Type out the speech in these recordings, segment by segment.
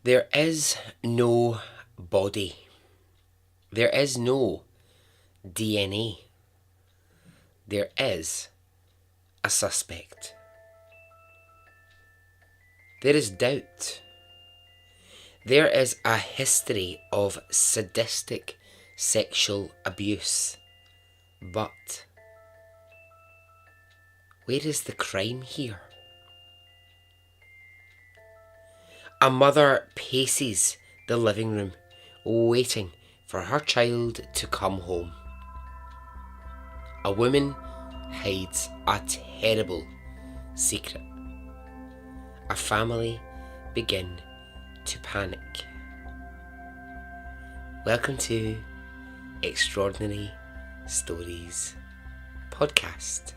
There is no body. There is no DNA. There is a suspect. There is doubt. There is a history of sadistic sexual abuse. But where is the crime here? A mother paces the living room, waiting for her child to come home. A woman hides a terrible secret. A family begin to panic. Welcome to Extraordinary Stories Podcast.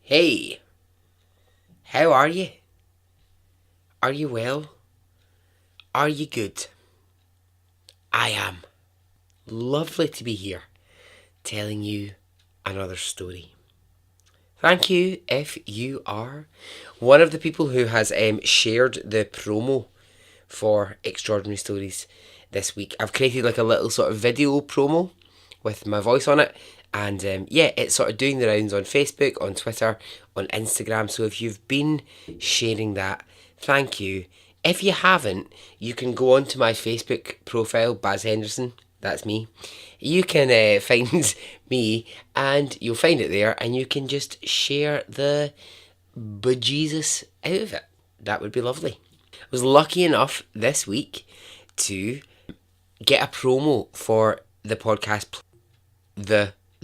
Hey, how are you? Are you well? Are you good? I am. Lovely to be here, telling you another story. Thank you if you are one of the people who has shared the promo for Extraordinary Stories this week. I've created like a little sort of video promo with my voice on it. And it's sort of doing the rounds on Facebook, on Twitter, on Instagram. So if you've been sharing that, thank you. If you haven't, you can go onto my Facebook profile, Baz Henderson. That's me. You can find me and you'll find it there, and you can just share the bejesus out of it. That would be lovely. I was lucky enough this week to get a promo for the podcast,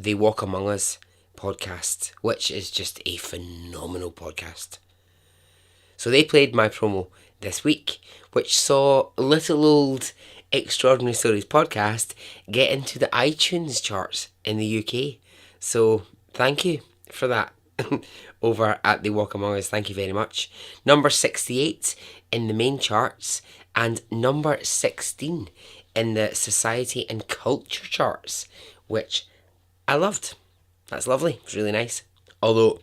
They Walk Among Us podcast, which is just a phenomenal podcast. So they played my promo this week, which saw little old Extraordinary Stories podcast get into the iTunes charts in the UK. So thank you for that over at They Walk Among Us. Thank you very much. Number 68 in the main charts and number 16 in the Society and Culture charts, which I loved. That's lovely. It's really nice. Although,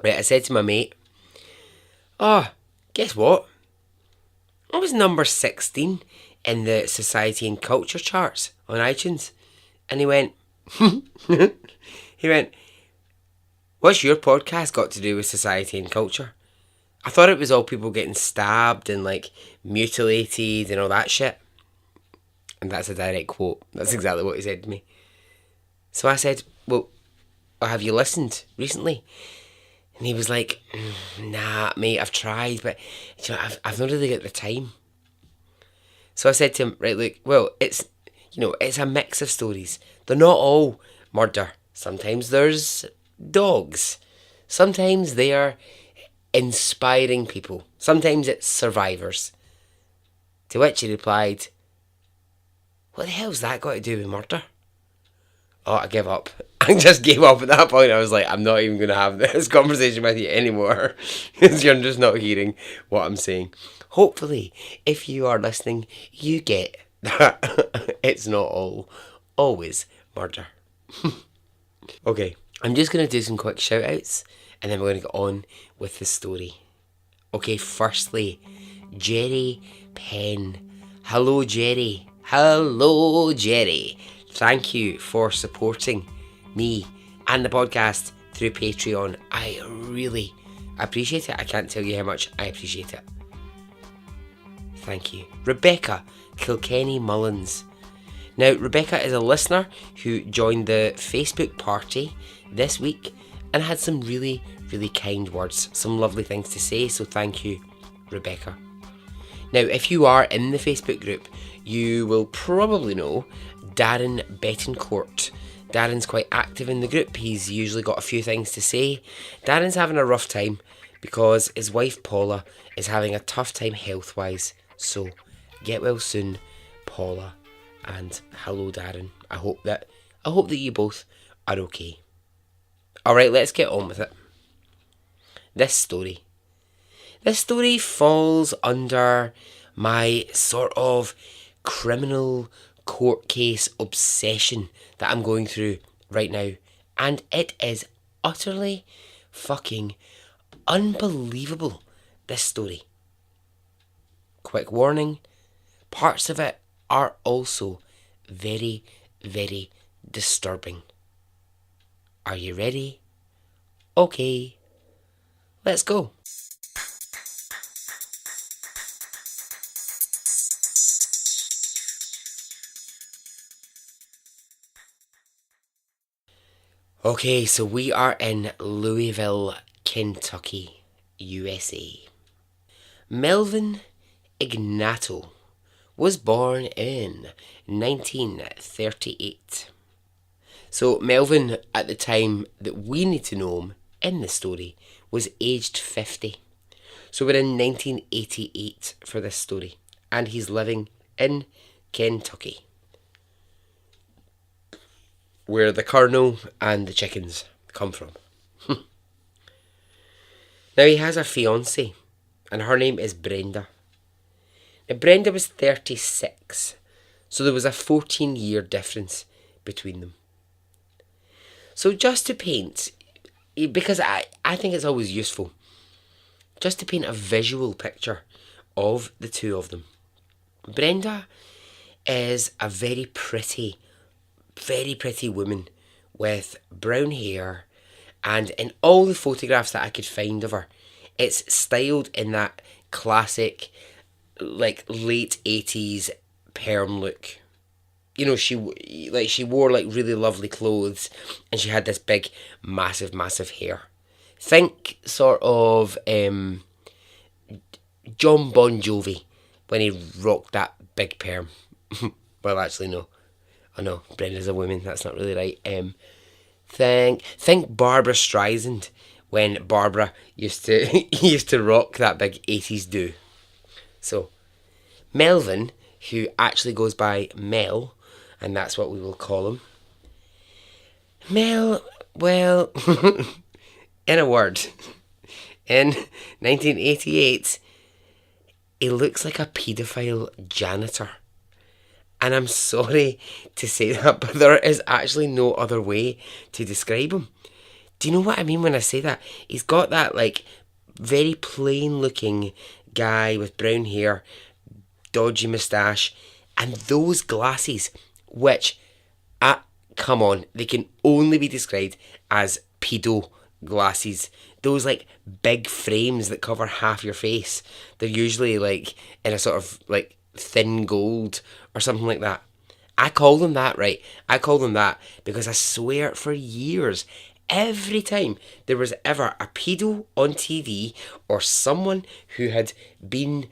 right, I said to my mate, guess what? I was number 16 in the Society and Culture charts on iTunes. And he went, what's your podcast got to do with society and culture? I thought it was all people getting stabbed and like mutilated and all that shit. And that's a direct quote. That's exactly what he said to me. So I said, well, have you listened recently? And he was like, nah, mate, I've tried, but you know, I've not really got the time. So I said to him, right, look, well, it's a mix of stories. They're not all murder. Sometimes there's dogs. Sometimes they are inspiring people. Sometimes it's survivors. To which he replied, what the hell's that got to do with murder? Oh, I give up. I just gave up at that point. I was like, I'm not even going to have this conversation with you anymore because you're just not hearing what I'm saying. Hopefully, if you are listening, you get that it's not always murder. Okay, I'm just going to do some quick shout outs and then we're going to get on with the story. Okay, firstly, Jerry Penn. Hello, Jerry. Hello, Jerry. Thank you for supporting me and the podcast through Patreon. I really appreciate it. I can't tell you how much I appreciate it. Thank you. Rebecca Kilkenny Mullins. Now, Rebecca is a listener who joined the Facebook party this week and had some really, really kind words, some lovely things to say, so thank you, Rebecca. Now, if you are in the Facebook group, you will probably know Darren Betancourt. Darren's quite active in the group. He's usually got a few things to say. Darren's having a rough time because his wife Paula is having a tough time health-wise. So, get well soon, Paula, and hello, Darren. I hope that you both are okay. Alright, let's get on with it. This story falls under my sort of criminal court case obsession that I'm going through right now. And it is utterly fucking unbelievable, this story. Quick warning, parts of it are also very, very disturbing. Are you ready? Okay, let's go. Okay, so we are in Louisville, Kentucky, USA. Melvin Ignato was born in 1938. So Melvin, at the time that we need to know him in the story, was aged 50. So we're in 1988 for this story, and he's living in Kentucky, where the Colonel and the chickens come from. Now, he has a fiancée, and her name is Brenda. Now, Brenda was 36, so there was a 14-year difference between them. So just to paint, because I think it's always useful, just to paint a visual picture of the two of them. Brenda is a very pretty woman with brown hair, and in all the photographs that I could find of her, it's styled in that classic, like, late 80s perm look. You know, she wore like really lovely clothes, and she had this big, massive hair. Think sort of John Bon Jovi when he rocked that big perm. Well, actually, no. Oh no, Brenda's a woman. That's not really right. Think Barbara Streisand when Barbara used to rock that big 80s do. So, Melvin, who actually goes by Mel, and that's what we will call him. Mel, well, in a word, in 1988, he looks like a paedophile janitor. And I'm sorry to say that, but there is actually no other way to describe him. Do you know what I mean when I say that? He's got that, like, very plain looking guy with brown hair, dodgy moustache, and those glasses, which, come on, they can only be described as pedo glasses. Those, like, big frames that cover half your face. They're usually, like, in a sort of, like, thin gold or something like that. I call them that, right? I call them that because I swear for years, every time there was ever a pedo on TV or someone who had been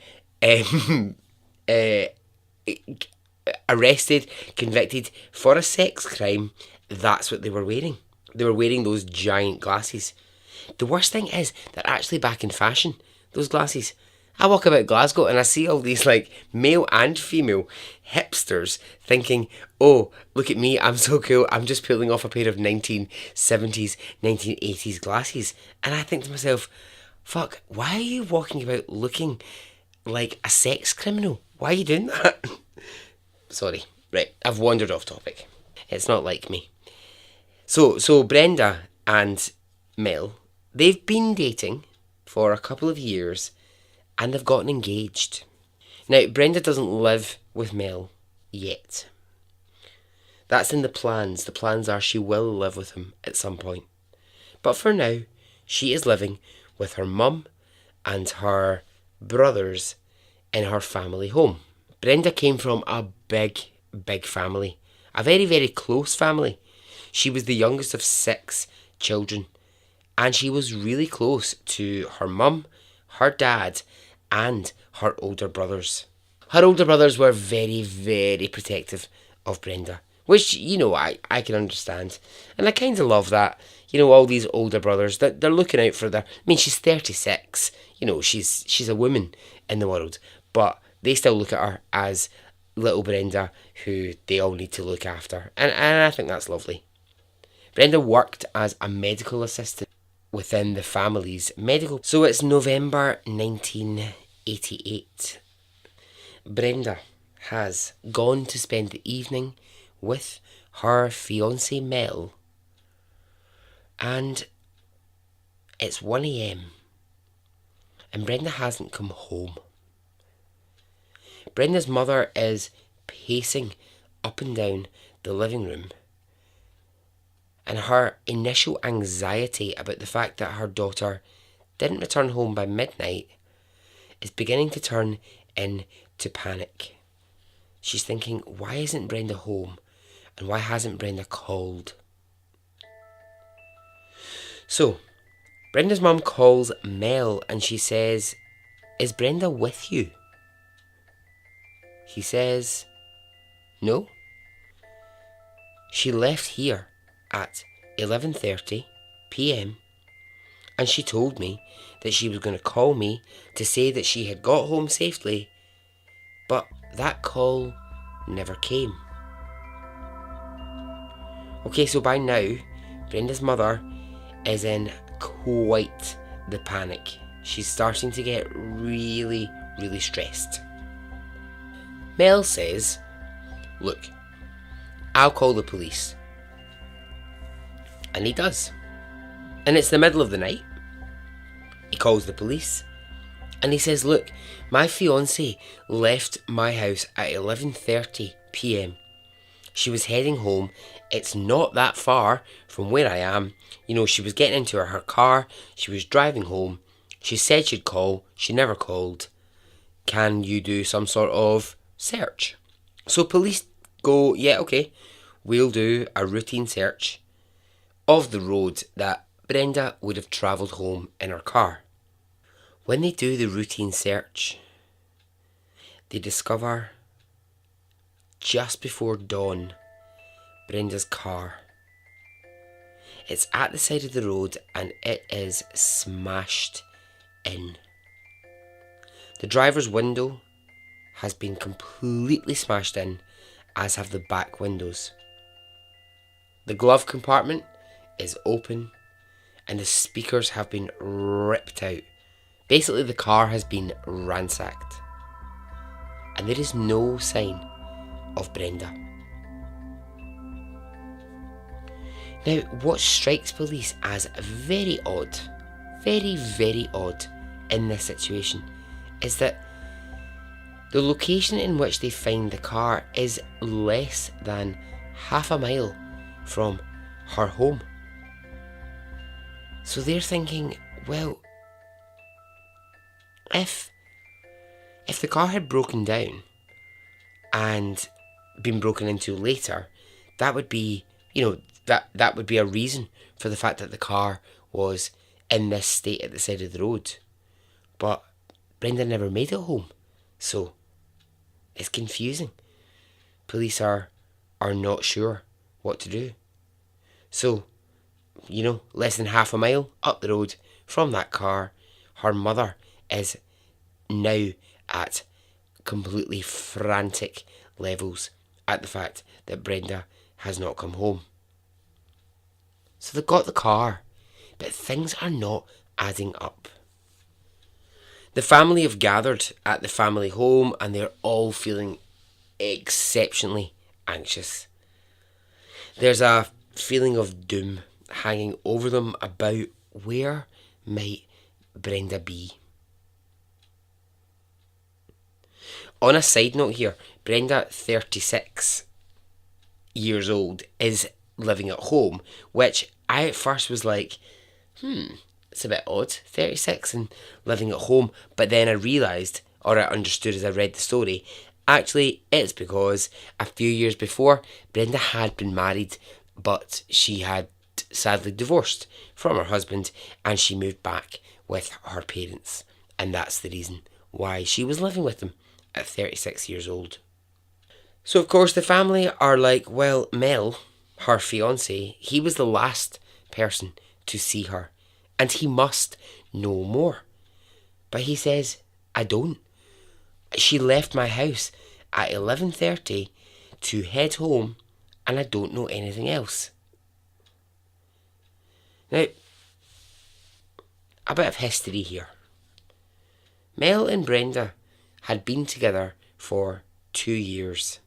arrested, convicted for a sex crime, that's what they were wearing. They were wearing those giant glasses. The worst thing is they're actually back in fashion, those glasses. I walk about Glasgow and I see all these, like, male and female hipsters thinking, oh, look at me, I'm so cool, I'm just pulling off a pair of 1970s, 1980s glasses. And I think to myself, fuck, why are you walking about looking like a sex criminal? Why are you doing that? Sorry, right, I've wandered off topic. It's not like me. So Brenda and Mel, they've been dating for a couple of years, and they've gotten engaged. Now, Brenda doesn't live with Mel yet. That's in the plans. The plans are she will live with him at some point. But for now, she is living with her mum and her brothers in her family home. Brenda came from a big family. A very, very close family. She was the youngest of 6 children. And she was really close to her mum, her dad, and her older brothers. Her older brothers were very, very protective of Brenda, which, I can understand. And I kind of love that. All these older brothers, that they're looking out for their... I mean, she's 36. She's a woman in the world. But they still look at her as little Brenda, who they all need to look after. And I think that's lovely. Brenda worked as a medical assistant within the family's medical... So it's November 1988. Brenda has gone to spend the evening with her fiancé Mel, and it's 1 a.m. and Brenda hasn't come home. Brenda's mother is pacing up and down the living room, and her initial anxiety about the fact that her daughter didn't return home by midnight is beginning to turn into panic. She's thinking, why isn't Brenda home? And why hasn't Brenda called? So, Brenda's mum calls Mel and she says, is Brenda with you? He says, no. She left here at 11:30 p.m. and she told me that she was going to call me to say that she had got home safely, but that call never came. Okay, so by now, Brenda's mother is in quite the panic. She's starting to get really, really stressed. Mel says, look, I'll call the police. And he does. And it's the middle of the night. He calls the police. And he says, look, my fiancée left my house at 11:30 p.m. She was heading home. It's not that far from where I am. She was getting into her car. She was driving home. She said she'd call. She never called. Can you do some sort of search? So police go, yeah, okay. We'll do a routine search of the road that Brenda would have travelled home in her car. When they do the routine search, they discover, just before dawn, Brenda's car. It's at the side of the road and it is smashed in. The driver's window has been completely smashed in, as have the back windows. The glove compartment is open and the speakers have been ripped out. Basically, the car has been ransacked. And there is no sign of Brenda. Now, what strikes police as very odd, very, very odd in this situation, is that the location in which they find the car is less than half a mile from her home. So they're thinking, well, if the car had broken down and been broken into later, that would be, that would be a reason for the fact that the car was in this state at the side of the road. But Brenda never made it home, so it's confusing. Police are not sure what to do. So, less than half a mile up the road from that car, her mother is now at completely frantic levels at the fact that Brenda has not come home. So they've got the car, but things are not adding up. The family have gathered at the family home and they're all feeling exceptionally anxious. There's a feeling of doom hanging over them about where might Brenda be. On a side note here, Brenda, 36 years old, is living at home, which I at first was like, it's a bit odd, 36 and living at home. But then I realised, or I understood as I read the story, actually it's because a few years before, Brenda had been married, but she had sadly divorced from her husband and she moved back with her parents. And that's the reason why she was living with them at 36 years old. So, of course, the family are like, well, Mel, her fiance, he was the last person to see her and he must know more. But he says, I don't. She left my house at 11:30 to head home and I don't know anything else. Now, a bit of history here. Mel and Brenda had been together for 2 years.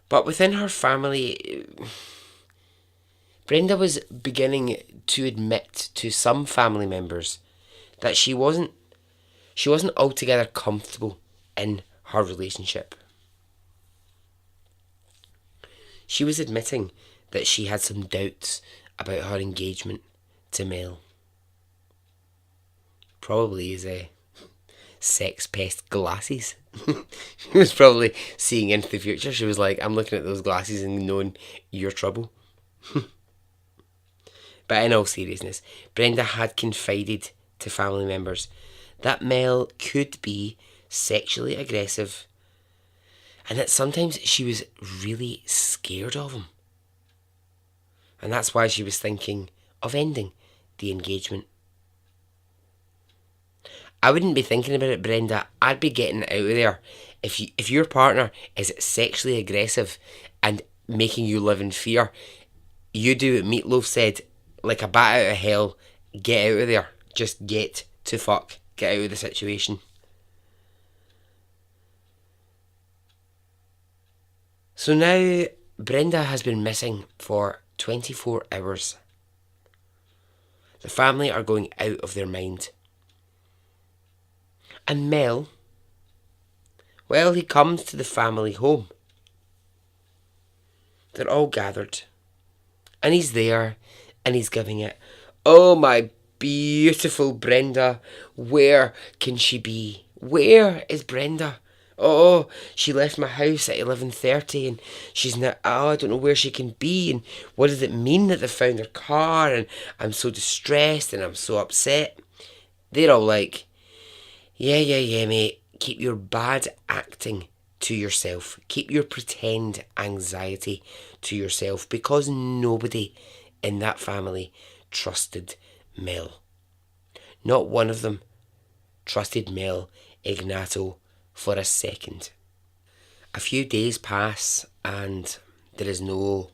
But within her family, Brenda was beginning to admit to some family members that she wasn't altogether comfortable in her relationship. She was admitting that she had some doubts about her engagement to Mel. Probably his sex pest glasses. She was probably seeing into the future. She was like, I'm looking at those glasses and knowing you're trouble. But in all seriousness, Brenda had confided to family members that Mel could be sexually aggressive and that sometimes she was really scared of him. And that's why she was thinking of ending the engagement. I wouldn't be thinking about it, Brenda. I'd be getting out of there. If your partner is sexually aggressive and making you live in fear, you do what Meatloaf said, like a bat out of hell, get out of there. Just get to fuck. Get out of the situation. So now Brenda has been missing for 24 hours. The family are going out of their mind. And Mel, well, he comes to the family home. They're all gathered. And he's there and he's giving it, oh my beautiful Brenda, where can she be? Where is Brenda? Oh, she left my house at 11:30 and she's not, I don't know where she can be, and what does it mean that they found her car, and I'm so distressed and I'm so upset. They're all like, yeah, mate, keep your bad acting to yourself. Keep your pretend anxiety to yourself, because nobody in that family trusted Mel. Not one of them trusted Mel Ignato for a second. A few days pass and there is no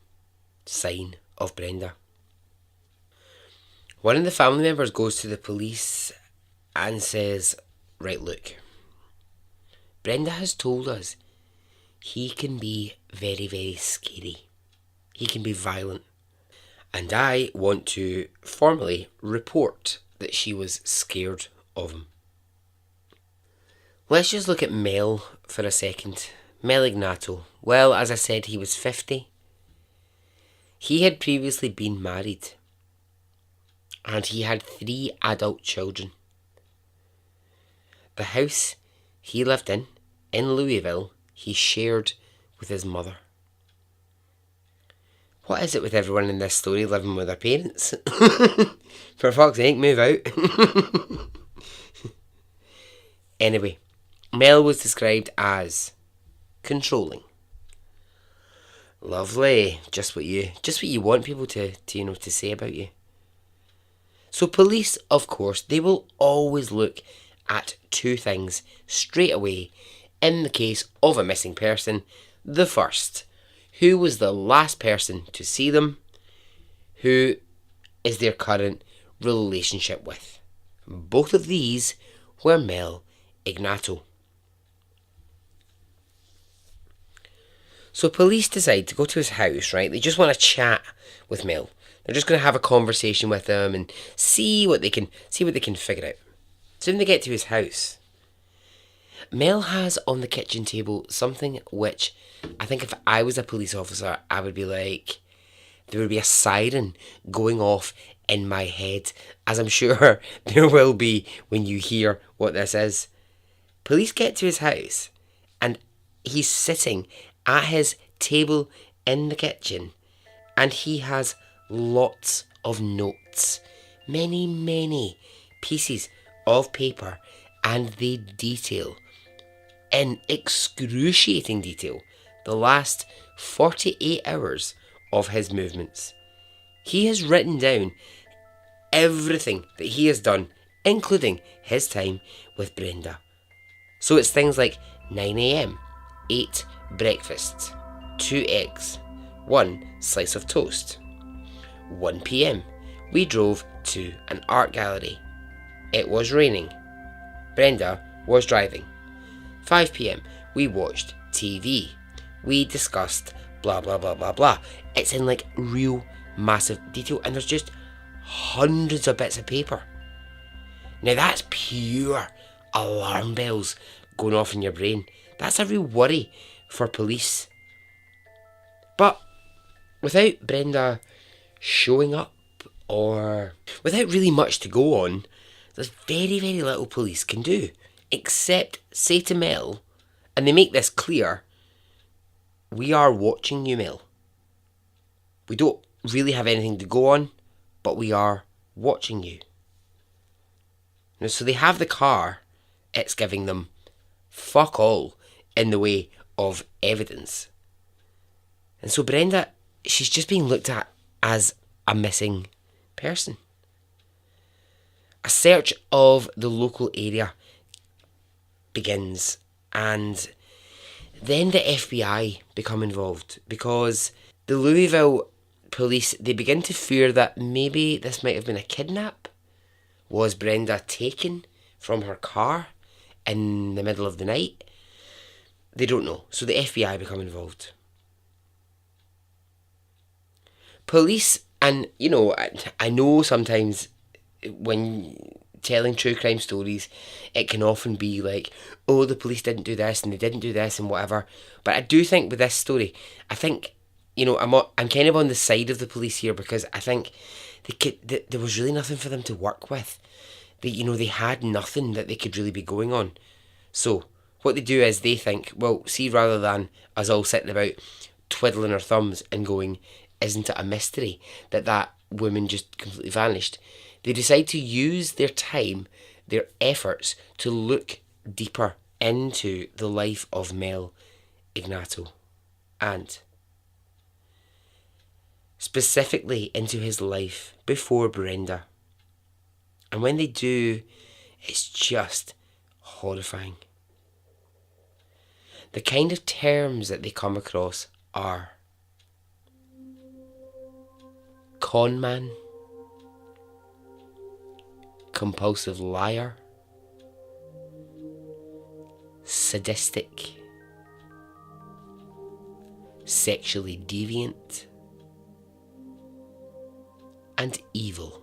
sign of Brenda. One of the family members goes to the police and says, right, look, Brenda has told us he can be very, very scary. He can be violent. And I want to formally report that she was scared of him. Let's just look at Mel for a second. Mel Ignato. Well, as I said, he was 50. He had previously been married. And he had 3 adult children. The house he lived in Louisville, he shared with his mother. What is it with everyone in this story living with their parents? For fuck's sake, move out. Anyway, Mel was described as controlling. Lovely. Just what you want people to say about you. So police, of course, they will always look at 2 things straight away in the case of a missing person. The first, who was the last person to see them? Who is their current relationship with? Both of these were Mel Ignato. So police decide to go to his house, right? They just want to chat with Mel. They're just going to have a conversation with him and see what they can figure out. So when they get to his house, Mel has on the kitchen table something which I think if I was a police officer, I would be like, there would be a siren going off in my head, as I'm sure there will be when you hear what this is. Police get to his house and he's sitting at his table in the kitchen And he has lots of notes, many pieces of paper, and they detail, in excruciating detail, the last 48 hours of his movements. He has written down everything that he has done, including his time with Brenda. So it's things like 9 a.m, 8 breakfasts, 2 eggs, 1 slice of toast. 1 p.m, we drove to an art gallery. It was raining. Brenda was driving. 5 p.m, we watched TV. We discussed blah blah blah blah blah. It's in like real massive detail, and there's just hundreds of bits of paper. Now that's pure alarm bells going off in your brain. That's a real worry for police. But without Brenda showing up, or without really much to go on, there's very little police can do, except say to Mel, and they make this clear, we are watching you, Mel. We don't really have anything to go on, but we are watching you. Now, so they have the car. It's giving them fuck all in the way of evidence. And so Brenda, she's just being looked at as a missing person. A search of the local area begins, and then the FBI become involved, because the Louisville police, they begin to fear that maybe this might have been a kidnap. Was Brenda taken from her car in the middle of the night? They don't know, so the FBI become involved. Police, and you know, I know sometimes when telling true crime stories, it can often be like, oh, the police didn't do this and they didn't do this and whatever. But I do think with this story, I think, you know, I'm kind of on the side of the police here, because I think there was really nothing for them to work with. They had nothing that they could really be going on. So what they do is they think, well, see, rather than us all sitting about twiddling our thumbs and going, isn't it a mystery that woman just completely vanished? They decide to use their time, their efforts, to look deeper into the life of Mel Ignato, and specifically into his life before Brenda. And when they do, it's just horrifying. The kind of terms that they come across are con man, compulsive liar, sadistic, sexually deviant, and evil.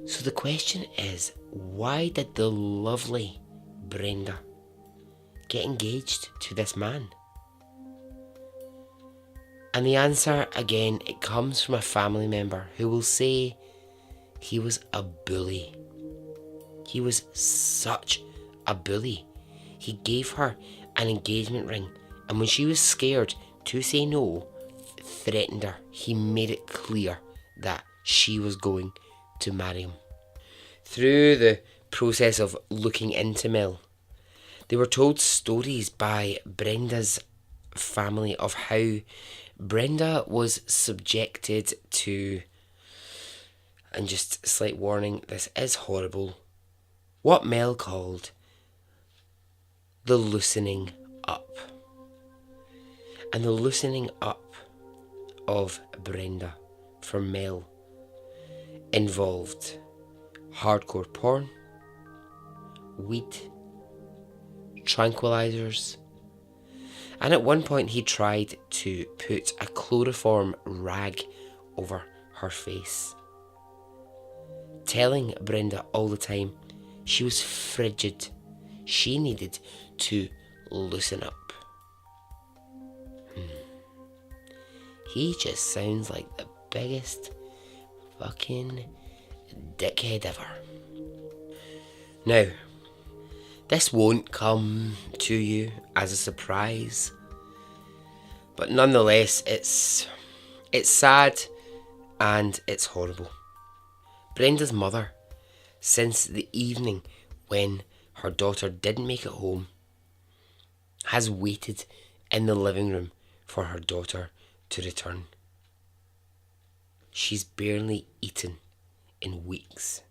So the question is, why did the lovely Brenda get engaged to this man? And the answer, again, it comes from a family member who will say he was a bully. He was such a bully. He gave her an engagement ring, and when she was scared to say no, threatened her. He made it clear that she was going to marry him. Through the process of looking into Mel, they were told stories by Brenda's family of how Brenda was subjected to, and just slight warning, this is horrible, what Mel called the loosening up. And the loosening up of Brenda for Mel involved hardcore porn, weed, tranquilizers, and at one point he tried to put a chloroform rag over her face, telling Brenda all the time she was frigid, she needed to loosen up. He just sounds like the biggest fucking dickhead ever. Now, This won't come to you as a surprise, but nonetheless, it's sad and it's horrible. Brenda's mother, since the evening when her daughter didn't make it home, has waited in the living room for her daughter to return. She's barely eaten in weeks.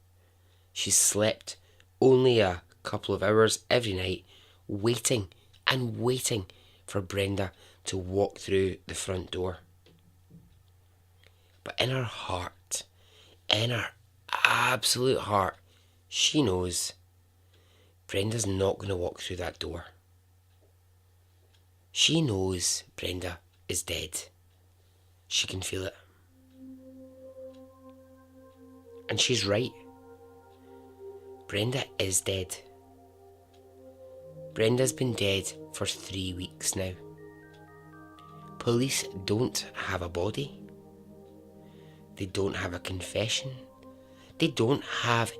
She's slept only a couple of hours every night, waiting and waiting for Brenda to walk through the front door. But in her heart, in her absolute heart, she knows Brenda's not going to walk through that door. She knows Brenda is dead. She can feel it. And she's right. Brenda is dead. Brenda's been dead for 3 weeks now. Police don't have a body. They don't have a confession. They don't have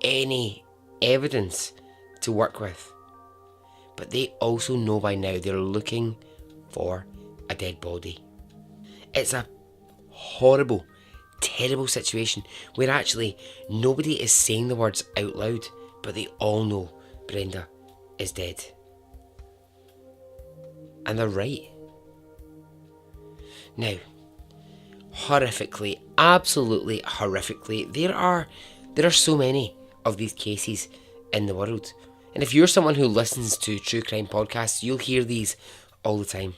any evidence to work with. But they also know by now they're looking for a dead body. It's a horrible, terrible situation where actually nobody is saying the words out loud, but they all know Brenda is dead. And they're right. Now, horrifically, absolutely horrifically, there are so many of these cases in the world. And if you're someone who listens to true crime podcasts, you'll hear these all the time.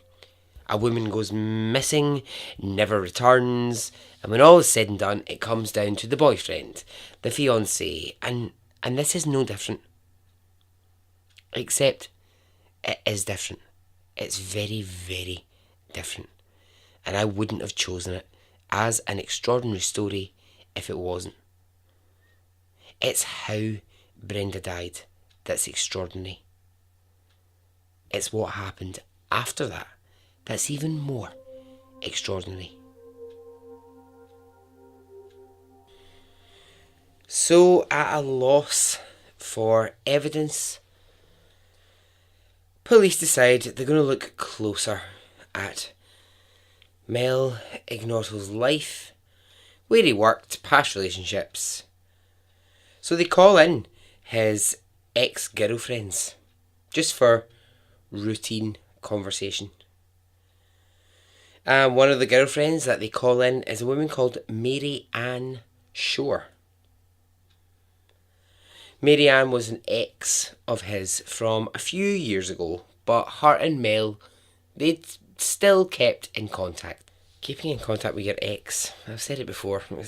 A woman goes missing, never returns, and when all is said and done, it comes down to the boyfriend, the fiancé, and this is no different. Except it is different. It's very, very different. And I wouldn't have chosen it as an extraordinary story if it wasn't. It's how Brenda died that's extraordinary. It's what happened after that that's even more extraordinary. So, at a loss for evidence, police decide they're going to look closer at Mel Ignorto's life, where he worked, past relationships. So they call in his ex-girlfriends, just for routine conversation. One of the girlfriends that they call in is a woman called Mary Ann Shore. Mary Ann was an ex of his from a few years ago, but her and Mel, they'd still kept in contact. Keeping in contact with your ex, I've said it before, it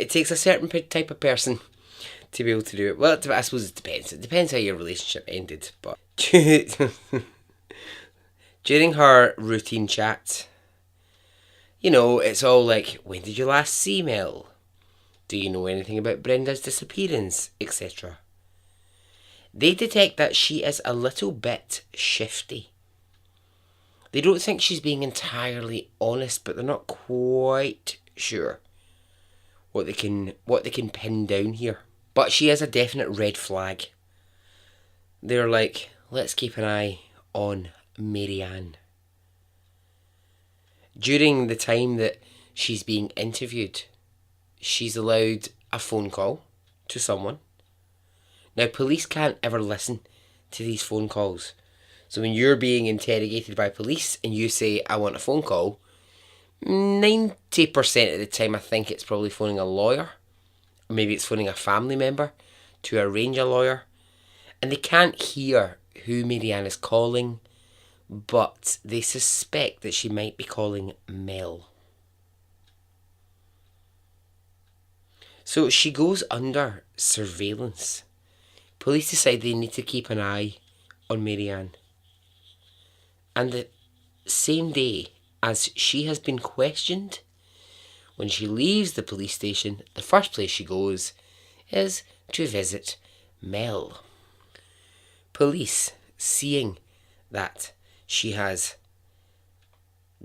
takes a certain type of person to be able to do it. Well, I suppose it depends. It depends how your relationship ended, but during her routine chat, it's all like, when did you last see Mel? Do you know anything about Brenda's disappearance, etc.? They detect that she is a little bit shifty. They don't think she's being entirely honest, but they're not quite sure what they can pin down here. But she is a definite red flag. They're like, let's keep an eye on Mary Ann. During the time that she's being interviewed, she's allowed a phone call to someone. Now, police can't ever listen to these phone calls. So when you're being interrogated by police and you say, I want a phone call, 90% of the time I think it's probably phoning a lawyer. Or maybe it's phoning a family member to arrange a lawyer. And they can't hear who Mary Ann is calling, but they suspect that she might be calling Mel. So she goes under surveillance. Police decide they need to keep an eye on Mary Ann. And the same day as she has been questioned, when she leaves the police station, the first place she goes is to visit Mel. Police, seeing that she has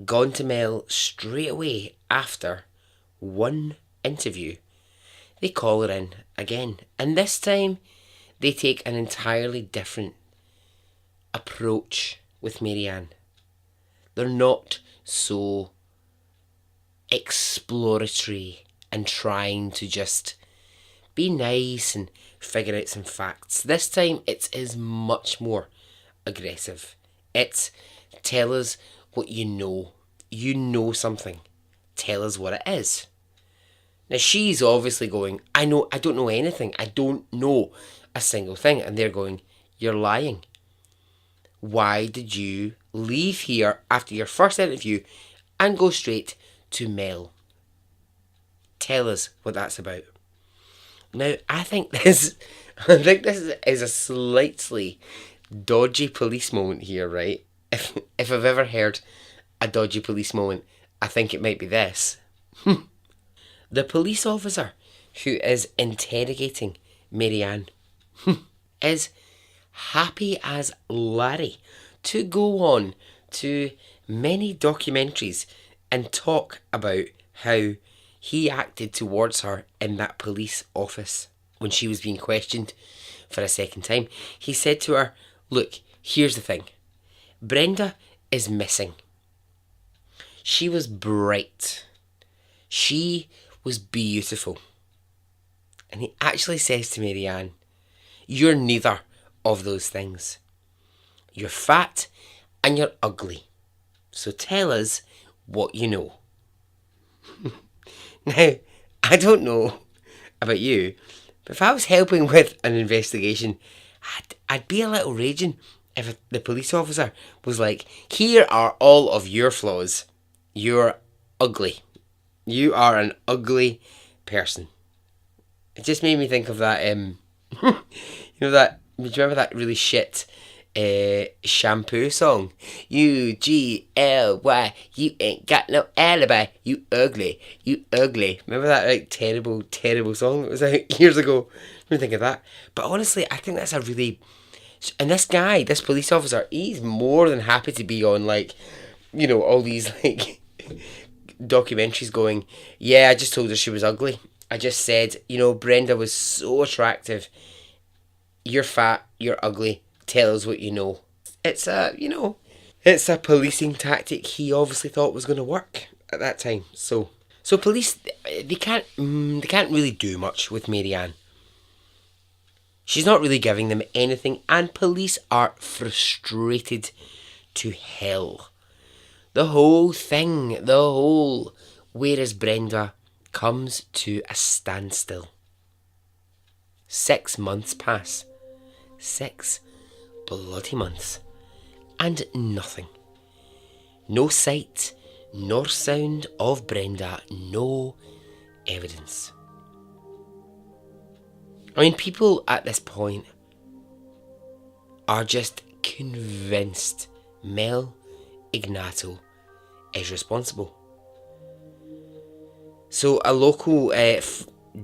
gone to Mel straight away after one interview, they call her in again. And this time, they take an entirely different approach with Marianne. They're not so exploratory and trying to just be nice and figure out some facts. This time it is much more aggressive. It's tell us what you know. You know something. Tell us what it is. Now she's obviously going, I don't know anything. I don't know a single thing. And they're going, you're lying. Why did you leave here after your first interview and go straight to Mel? Tell us what that's about. Now, I think this is a slightly dodgy police moment here, right? If I've ever heard a dodgy police moment, I think it might be this. The police officer who is interrogating Marianne is happy as Larry to go on to many documentaries and talk about how he acted towards her in that police office when she was being questioned for a second time. He said to her, look, here's the thing. Brenda is missing. She was bright. She was beautiful. And he actually says to Marianne, you're neither of those things. You're fat and you're ugly. So tell us what you know. Now, I don't know about you, but if I was helping with an investigation, I'd be a little raging if the police officer was like, here are all of your flaws. You're ugly. You are an ugly person. It just made me think of that, do you remember that really shit shampoo song? UGLY, you ain't got no alibi, you ugly, you ugly. Remember that terrible, terrible song that was out years ago? I think of that. But honestly, I think that's a really... And this guy, this police officer, he's more than happy to be on all these documentaries going, yeah, I just told her she was ugly. I just said, Brenda was so attractive. You're fat, you're ugly, tell us what you know. It's a policing tactic he obviously thought was going to work at that time. So police, they can't really do much with Marianne. She's not really giving them anything, and police are frustrated to hell. The whole thing, where is Brenda, comes to a standstill. 6 months pass. 6 bloody months. And nothing. No sight nor sound of Brenda. No evidence. I mean, people at this point are just convinced Mel Ignato is responsible. So a local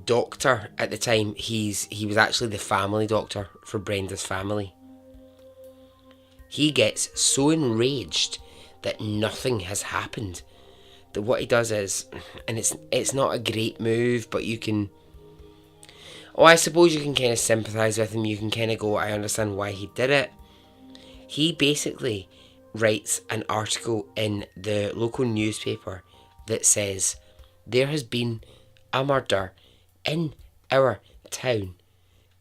doctor at the time, he was actually the family doctor for Brenda's family. He gets so enraged that nothing has happened that what he does is, and it's not a great move, but you can... I suppose you can kind of sympathise with him. You can kind of go, I understand why he did it. He basically writes an article in the local newspaper that says, there has been a murder in our town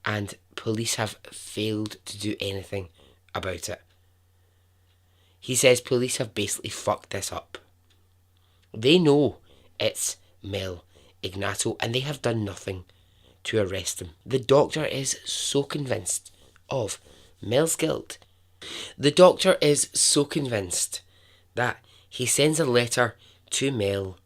and police have failed to do anything about it. He says police have basically fucked this up. They know it's Mel Ignato and they have done nothing to arrest him. The doctor is so convinced of Mel's guilt. The doctor is so convinced that he sends a letter to Mel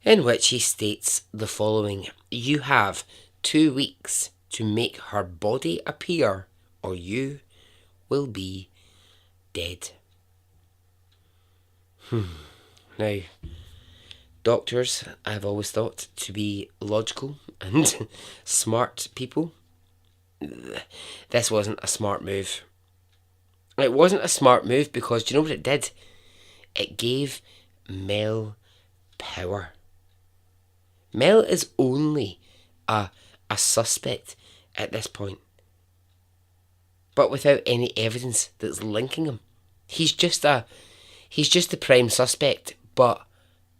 in which he states the following: you have 2 weeks to make her body appear or you will be dead. Now, doctors, I've always thought to be logical and smart people. This wasn't a smart move. It wasn't a smart move because do you know what it did? It gave Mel power. Mel is only a suspect at this point. but without any evidence that's linking him. He's just the prime suspect, but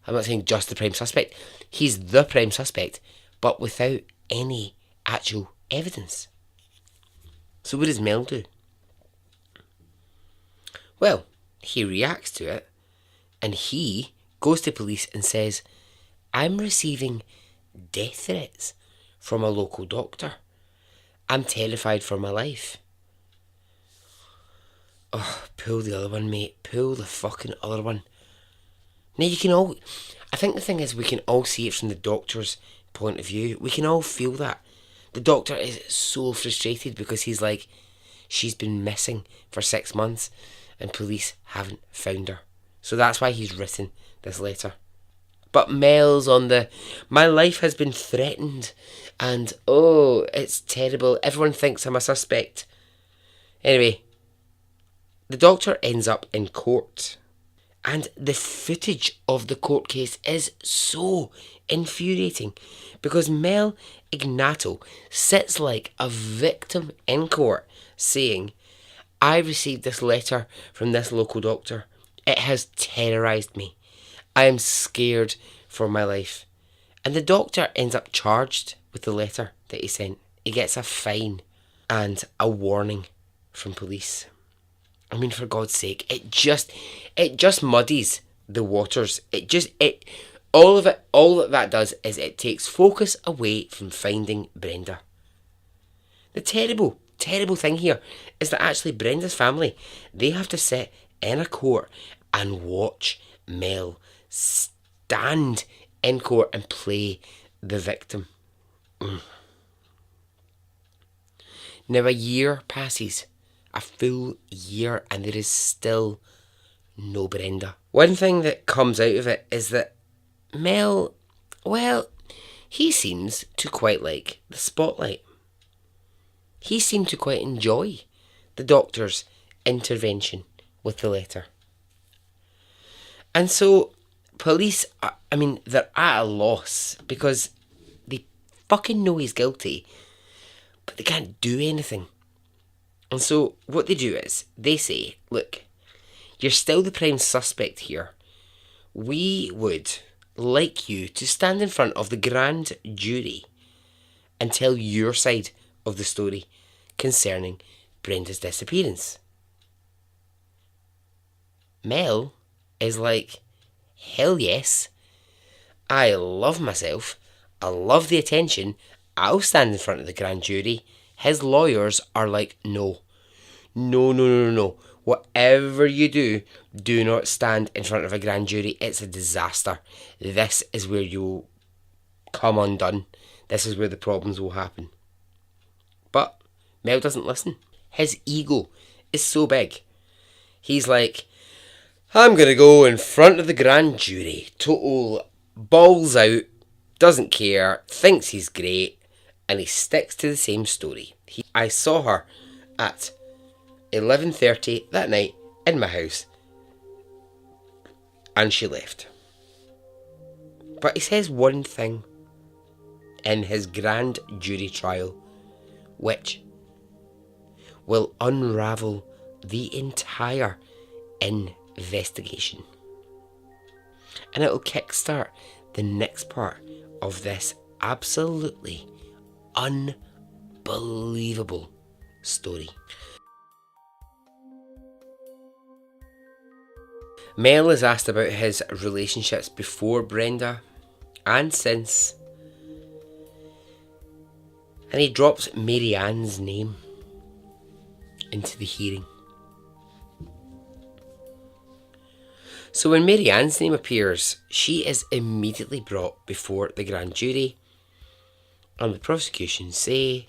I'm not saying just the prime suspect. He's the prime suspect, but without any actual evidence. So what does Mel do? Well, he reacts to it, and he goes to police and says, I'm receiving death threats from a local doctor. I'm terrified for my life. Oh, pull the other one, mate. Pull the fucking other one. Now I think the thing is, we can all see it from the doctor's point of view. We can all feel that. The doctor is so frustrated because he's like, she's been missing for 6 months and police haven't found her. So that's why he's written this letter. But Mel's on my life has been threatened and oh, it's terrible. Everyone thinks I'm a suspect. Anyway, the doctor ends up in court. And the footage of the court case is so infuriating because Mel Ignato sits like a victim in court saying, I received this letter from this local doctor. It has terrorised me. I am scared for my life. And the doctor ends up charged with the letter that he sent. He gets a fine and a warning from police. I mean, for God's sake, it just muddies the waters. All that does is it takes focus away from finding Brenda. The terrible thing here is that actually Brenda's family, they have to sit in a court and watch Mel stand in court and play the victim. Now a year passes. A full year and there is still no Brenda. One thing that comes out of it is that Mel, well, he seems to quite like the spotlight. He seemed to quite enjoy the doctor's intervention with the letter. And so police, they're at a loss because they fucking know he's guilty, but they can't do anything. And so what they do is, they say, look, you're still the prime suspect here. We would like you to stand in front of the grand jury and tell your side of the story concerning Brenda's disappearance. Mel is like, hell yes, I love myself, I love the attention, I'll stand in front of the grand jury. His lawyers are like, no. Whatever you do not stand in front of a grand jury. It's a disaster. This is where you'll come undone. This is where the problems will happen. But Mel doesn't listen. His ego is so big. He's like, I'm going to go in front of the grand jury. Total balls out, doesn't care, thinks he's great. And he sticks to the same story. I saw her at 11:30 that night in my house. And she left. But he says one thing in his grand jury trial, which will unravel the entire investigation. And it will kickstart the next part of this absolutely unbelievable story. Mel is asked about his relationships before Brenda and since, and he drops Mary Ann's name into the hearing. So when Mary Ann's name appears, she is immediately brought before the grand jury. And the prosecution say,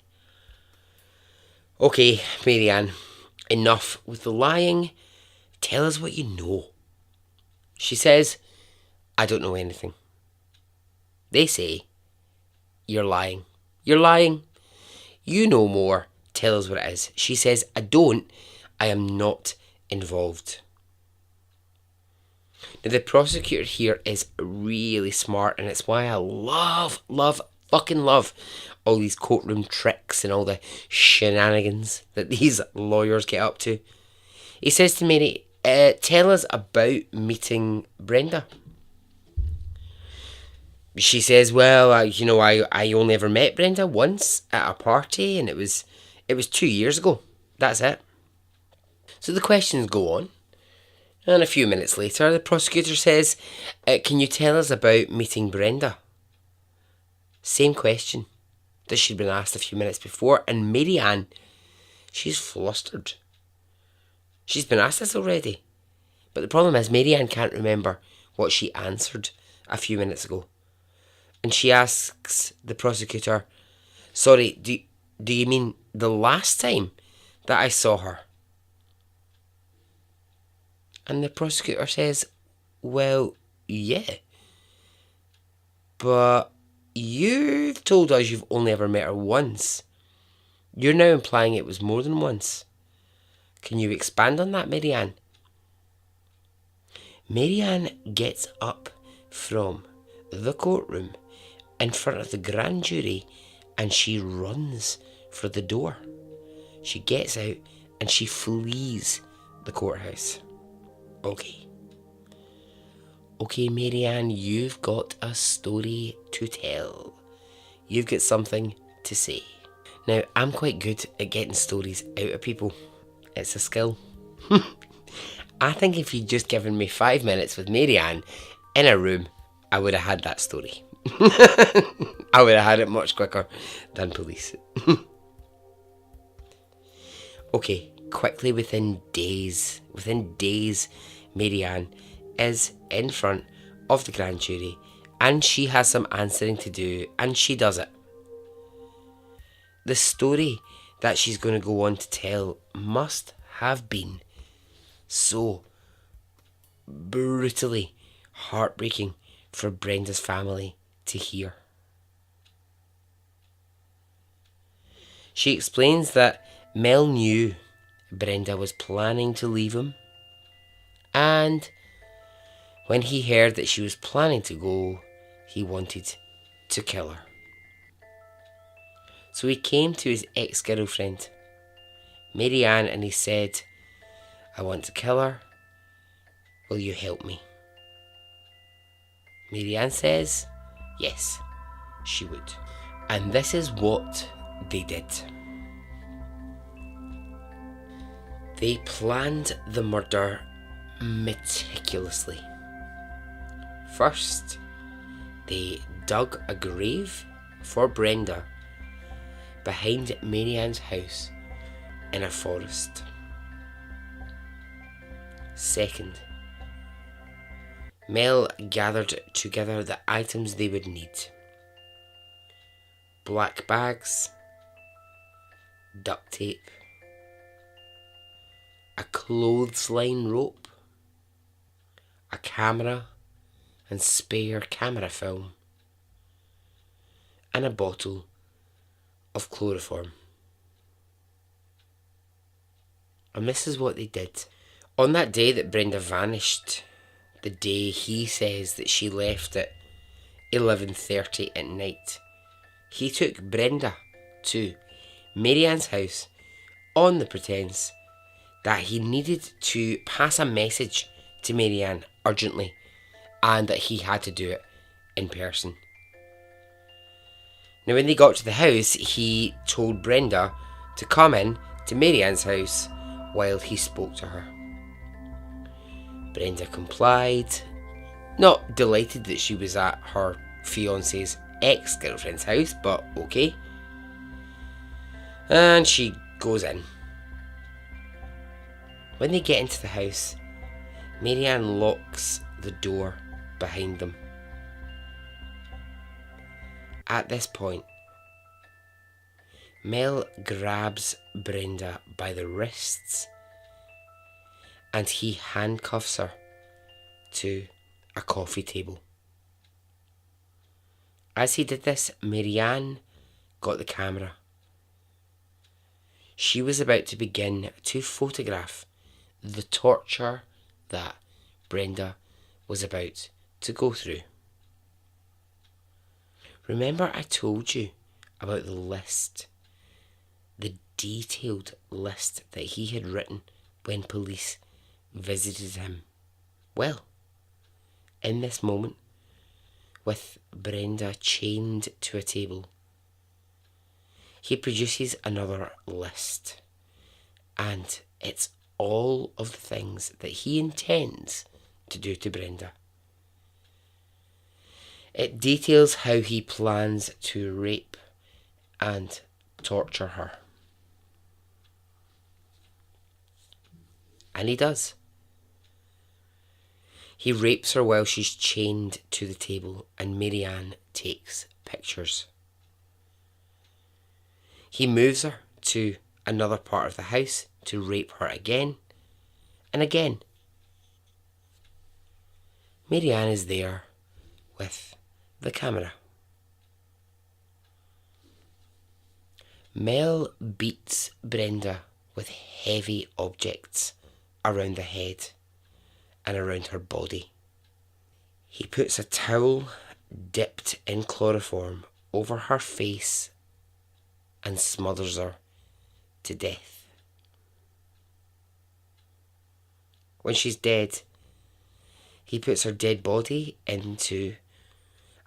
okay, Mary Ann, enough with the lying. Tell us what you know. She says, I don't know anything. They say, you're lying. You're lying. You know more. Tell us what it is. She says, I don't. I am not involved. Now the prosecutor here is really smart, and it's why I love fucking love all these courtroom tricks and all the shenanigans that these lawyers get up to. He says to Mary, tell us about meeting Brenda. She says, well, I only ever met Brenda once at a party, and it was 2 years ago. That's it. So the questions go on, and a few minutes later, the prosecutor says, can you tell us about meeting Brenda? Same question that she'd been asked a few minutes before, and Mary Ann, she's flustered. She's been asked this already. But the problem is, Mary Ann can't remember what she answered a few minutes ago. And she asks the prosecutor, sorry, do you mean the last time that I saw her? And the prosecutor says, well, yeah. But you've told us you've only ever met her once. You're now implying it was more than once. Can you expand on that, Mary Ann? Mary Ann gets up from the courtroom in front of the grand jury and she runs for the door. She gets out and she flees the courthouse. Okay, Mary Ann, you've got a story to tell. You've got something to say. Now, I'm quite good at getting stories out of people. It's a skill. I think if you'd just given me 5 minutes with Mary Ann in a room, I would have had that story. I would have had it much quicker than police. Okay, quickly within days, Mary Ann is in front of the grand jury and she has some answering to do and she does it. The story that she's going to go on to tell must have been so brutally heartbreaking for Brenda's family to hear. She explains that Mel knew Brenda was planning to leave him, and when he heard that she was planning to go, he wanted to kill her. So he came to his ex-girlfriend, Mary Ann, and he said, I want to kill her. Will you help me? Mary Ann says, yes, she would. And this is what they did. They planned the murder meticulously. First, they dug a grave for Brenda behind Mary Ann's house in a forest. Second, Mel gathered together the items they would need. Black bags, duct tape, a clothesline rope, a camera and spare camera film, and a bottle of chloroform. And this is what they did. On that day that Brenda vanished, the day he says that she left at 11:30 at night, he took Brenda to Mary Ann's house on the pretence that he needed to pass a message to Mary Ann urgently and that he had to do it in person. Now when they got to the house, he told Brenda to come in to Mary Ann's house while he spoke to her. Brenda complied, not delighted that she was at her fiance's ex-girlfriend's house, but okay. And she goes in. When they get into the house, Mary Ann locks the door behind them. At this point, Mel grabs Brenda by the wrists and he handcuffs her to a coffee table. As he did this, Mary Ann got the camera. She was about to begin to photograph the torture that Brenda was about to go through. Remember I told you about the list, the detailed list that he had written when police visited him? Well, in this moment, with Brenda chained to a table, he produces another list, and it's all of the things that he intends to do to Brenda. It details how he plans to rape and torture her. And he does. He rapes her while she's chained to the table, and Marianne takes pictures. He moves her to another part of the house to rape her again and again. Marianne is there with the camera. Mel beats Brenda with heavy objects around the head and around her body. He puts a towel dipped in chloroform over her face and smothers her to death. When she's dead, he puts her dead body into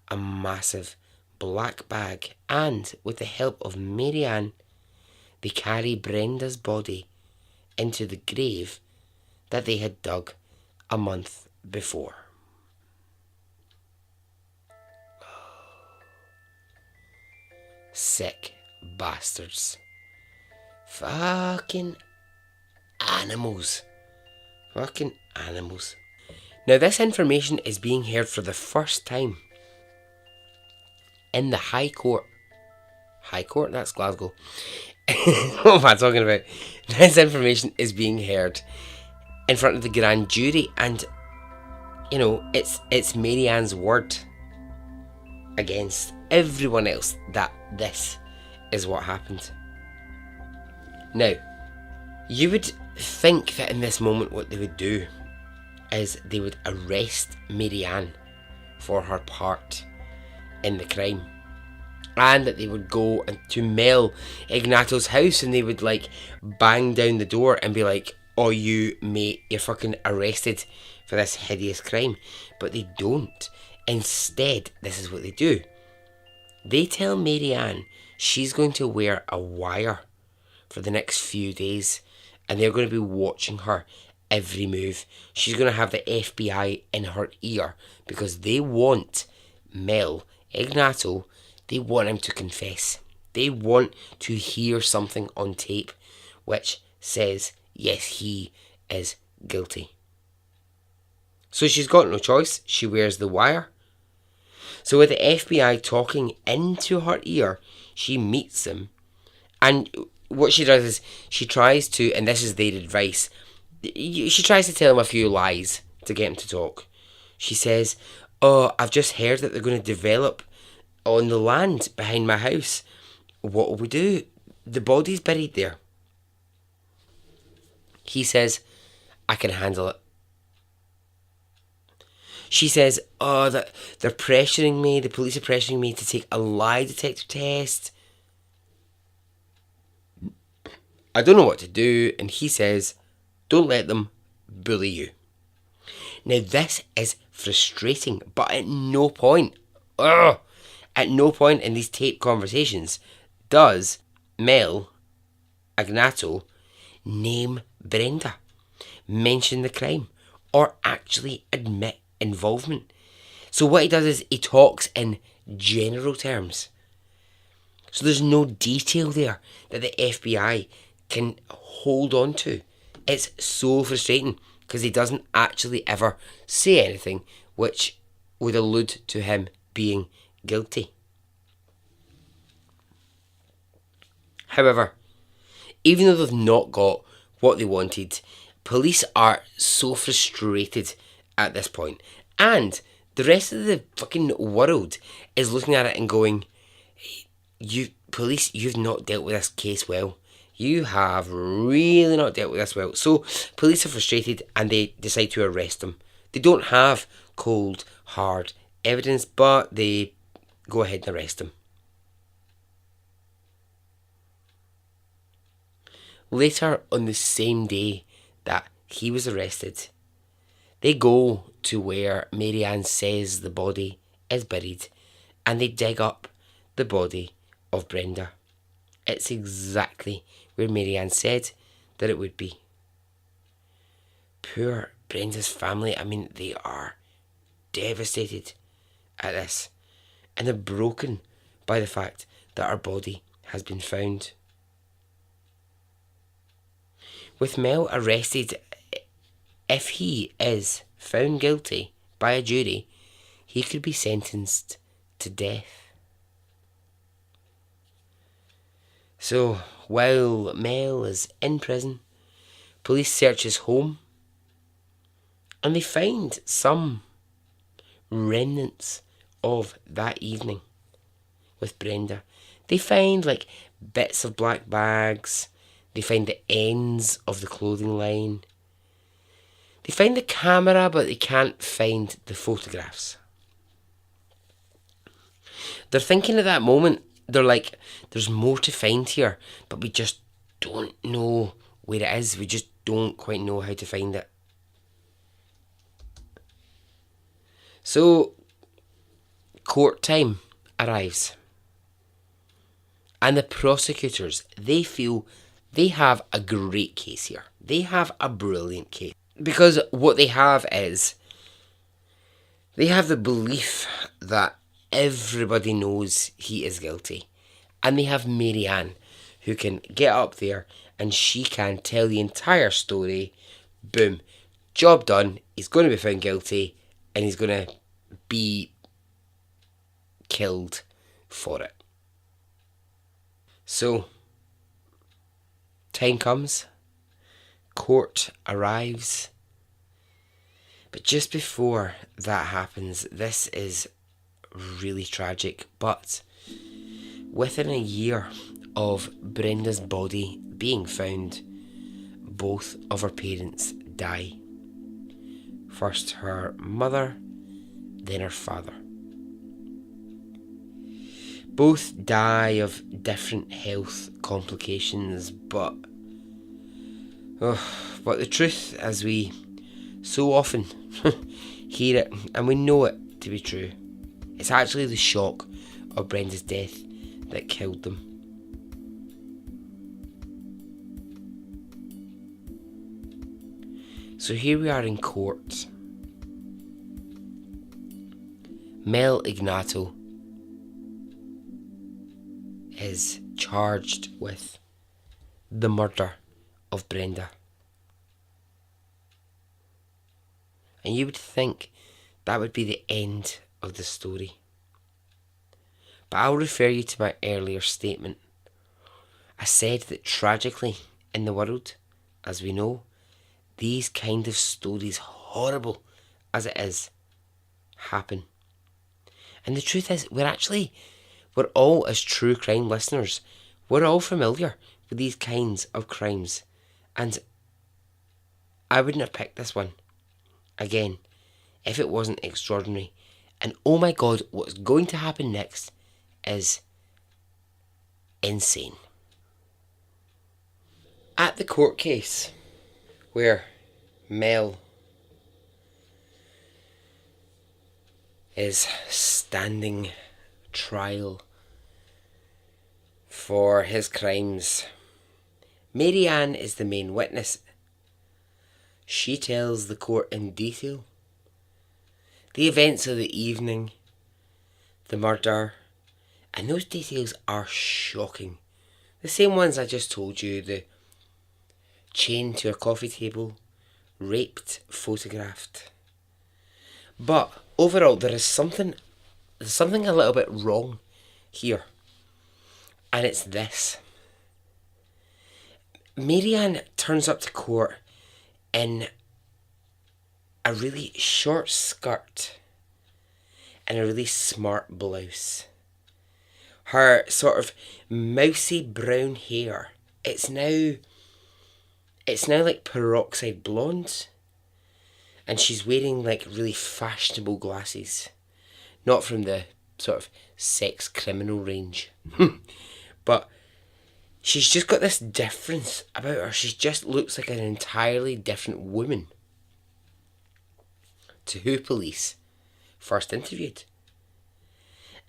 a massive black bag, and with the help of Marianne, they carry Brenda's body into the grave that they had dug a month before. Sick bastards. Fucking animals. Fucking animals. Now this information is being heard for the first time in the High Court. High Court? That's Glasgow. What am I talking about? This information is being heard in front of the grand jury, and you know, it's Marianne's word against everyone else that this is what happened. Now, you would think that in this moment what they would do is they would arrest Marianne for her part in the crime, and that they would go to Mel Ignato's house and they would like bang down the door and be like, "Oh, you mate, you're fucking arrested for this hideous crime." But they don't. Instead, this is what they do. They tell Marianne she's going to wear a wire for the next few days, and they're going to be watching her every move. She's going to have the FBI in her ear because they want Mel Ignato, they want him to confess. They want to hear something on tape which says, yes, he is guilty. So she's got no choice. She wears the wire. So with the FBI talking into her ear, she meets them. And what she does is she tries to, and this is their advice, she tries to tell him a few lies to get him to talk. She says, "Oh, I've just heard that they're going to develop on the land behind my house. What will we do? The body's buried there." He says, "I can handle it." She says, "Oh, that they're pressuring me, the police are pressuring me to take a lie detector test. I don't know what to do." And he says, "Don't let them bully you." Now this is frustrating, but at no point in these tape conversations does Mel Ignato name Brenda, mention the crime, or actually admit involvement. So what he does is he talks in general terms. So there's no detail there that the FBI can hold on to. It's so frustrating because he doesn't actually ever say anything which would allude to him being guilty. However, even though they've not got what they wanted, police are so frustrated at this point, and the rest of the fucking world is looking at it and going, "You police, you've not dealt with this case well. You have really not dealt with this well." So police are frustrated and they decide to arrest him. They don't have cold, hard evidence, but they go ahead and arrest him. Later on the same day that he was arrested, they go to where Mary Ann says the body is buried, and they dig up the body of Brenda. It's exactly where Mary Ann said that it would be. Poor Brenda's family, they are devastated at this, and they're broken by the fact that her body has been found. With Mel arrested, if he is found guilty by a jury, he could be sentenced to death. So, while Mel is in prison, police search his home, and they find some remnants of that evening with Brenda. They find like bits of black bags. They find the ends of the clothing line. They find the camera, but they can't find the photographs. They're thinking at that moment, they're like, there's more to find here, but we just don't know where it is. We just don't quite know how to find it. So, court time arrives. And the prosecutors, they feel they have a great case here. They have a brilliant case. Because what they have is, they have the belief that everybody knows he is guilty. And they have Mary Ann, who can get up there and she can tell the entire story. Boom. Job done. He's going to be found guilty and he's going to be killed for it. So, time comes. Court arrives. But just before that happens, this is really tragic. But within a year of Brenda's body being found, both of her parents die. First her mother, then her father. Both die of different health complications, but the truth, as we so often hear it, and we know it to be true, it's actually the shock of Brenda's death that killed them. So here we are in court. Mel Ignato is charged with the murder of Brenda. And you would think that would be the end of the story. But I'll refer you to my earlier statement. I said that tragically in the world, as we know, these kind of stories, horrible as it is, happen. And the truth is, we're all, as true crime listeners, we're all familiar with these kinds of crimes. And I wouldn't have picked this one, again, if it wasn't extraordinary. And oh my God, what's going to happen next is insane. At the court case, where Mel is standing trial for his crimes, Mary Ann is the main witness. She tells the court in detail the events of the evening, the murder, and those details are shocking. The same ones I just told you, the chained to a coffee table, raped, photographed. But overall, there's something a little bit wrong here. And it's this. Mary Ann turns up to court in a really short skirt and a really smart blouse. Her sort of mousy brown hair, it's now like peroxide blonde, and she's wearing like really fashionable glasses, not from the sort of sex criminal range. But she's just got this difference about her. She just looks like an entirely different woman to who police first interviewed.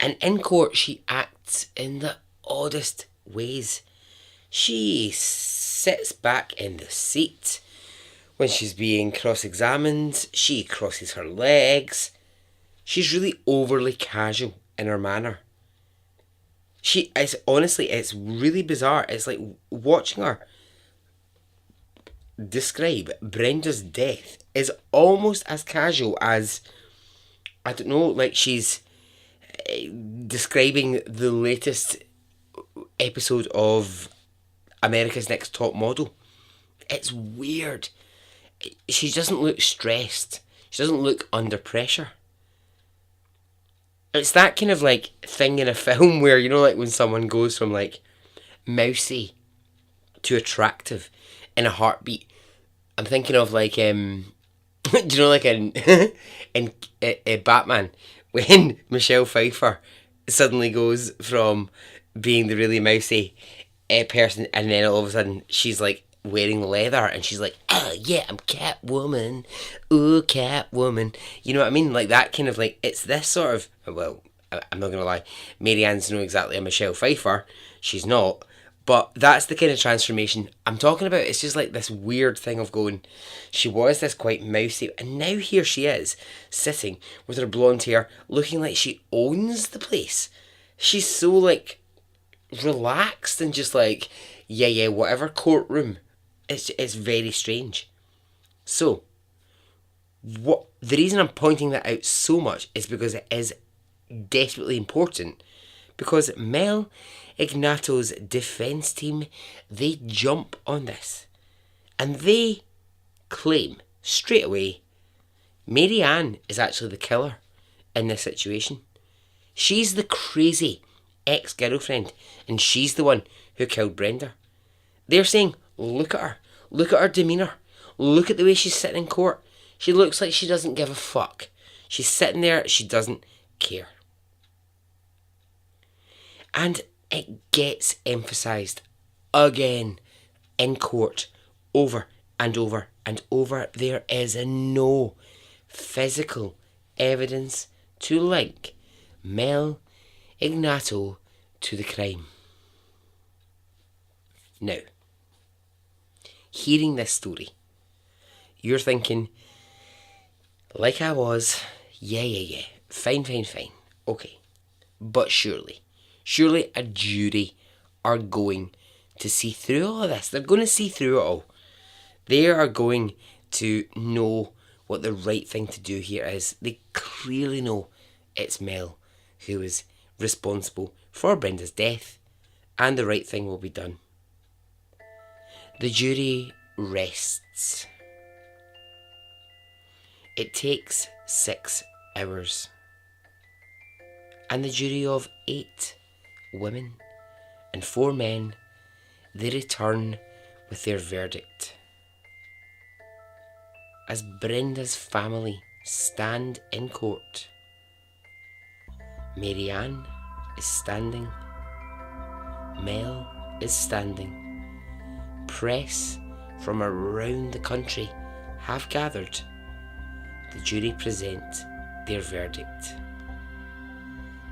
And in court, she acts in the oddest ways. She sits back in the seat when she's being cross-examined. She crosses her legs. She's really overly casual in her manner. It's really bizarre. It's like watching her describe Brenda's death is almost as casual as, I don't know, like she's describing the latest episode of America's Next Top Model. It's weird. She doesn't look stressed. She doesn't look under pressure. It's that kind of like thing in a film where, you know, like when someone goes from like mousy to attractive in a heartbeat. I'm thinking of like, do you know, like in Batman, when Michelle Pfeiffer suddenly goes from being the really mousy person, and then all of a sudden she's like wearing leather, and she's like, oh yeah, I'm Catwoman, ooh, Catwoman. You know what I mean? Like that kind of like, it's this sort of, well, I'm not gonna lie, Mary Ann's not exactly a Michelle Pfeiffer, she's not, but that's the kind of transformation I'm talking about. It's just like this weird thing of going, she was this quite mousy, and now here she is, sitting with her blonde hair, looking like she owns the place. She's so like relaxed and just like, yeah, whatever, courtroom. It's very strange. So, the reason I'm pointing that out so much is because it is desperately important, because Mel Ignato's defence team, they jump on this and they claim straight away Mary Ann is actually the killer in this situation. She's the crazy ex-girlfriend and she's the one who killed Brenda. They're saying, look at her demeanour, look at the way she's sitting in court. She looks like she doesn't give a fuck. She's sitting there, she doesn't care. And it gets emphasised again in court, over and over and over. There is no physical evidence to link Mel Ignato to the crime. Now, hearing this story, you're thinking, like I was, yeah, fine, okay, but surely a jury are going to see through all of this. They're going to see through it all. They are going to know what the right thing to do here is. They clearly know it's Mel who is responsible for Brenda's death, and the right thing will be done. The jury rests. It takes 6 hours. And the jury of 8 women and 4 men, they return with their verdict. As Brenda's family stand in court, Mary Ann is standing, Mel is standing. Press from around the country have gathered. The jury present their verdict.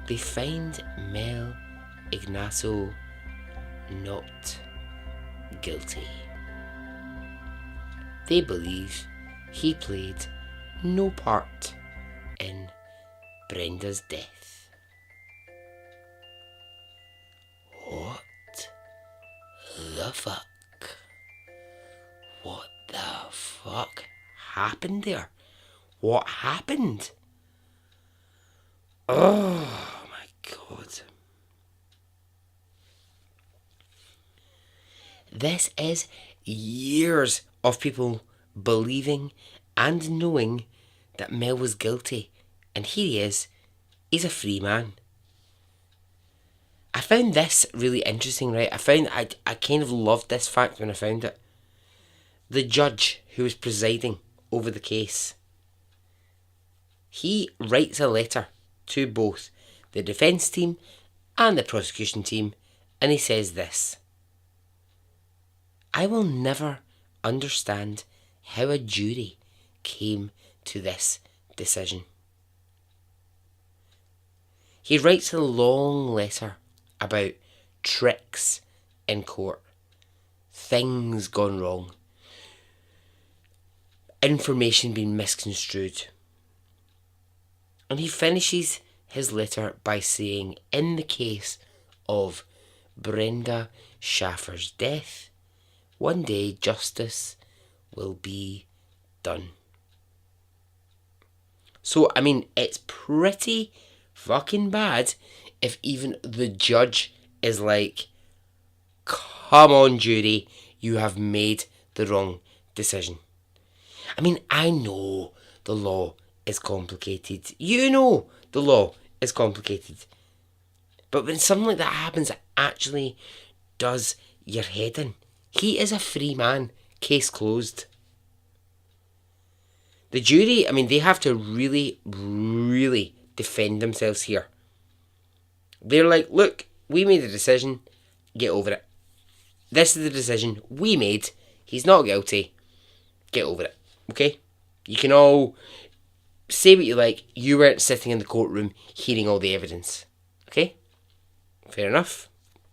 They find Mel Ignato not guilty. They believe he played no part in Brenda's death. What the fuck? What the fuck happened there? What happened? Oh my god. This is years of people believing and knowing that Mel was guilty, and here he is, he's a free man. I found this really interesting, right? I kind of loved this fact when I found it. The judge who was presiding over the case, he writes a letter to both the defence team and the prosecution team, and he says this: I will never understand how a jury came to this decision. He writes a long letter about tricks in court, things gone wrong, information being misconstrued. And he finishes his letter by saying, in the case of Brenda Schaffer's death, one day justice will be done. So, I mean, it's pretty fucking bad if even the judge is like, come on, jury, you have made the wrong decision. I mean, I know the law is complicated. You know the law is complicated. But when something like that happens, it actually does your head in. He is a free man. Case closed. The jury, I mean, they have to really, really defend themselves here. They're like, look, we made a decision. Get over it. This is the decision we made. He's not guilty. Get over it. Okay? You can all say what you like. You weren't sitting in the courtroom hearing all the evidence. Okay? Fair enough.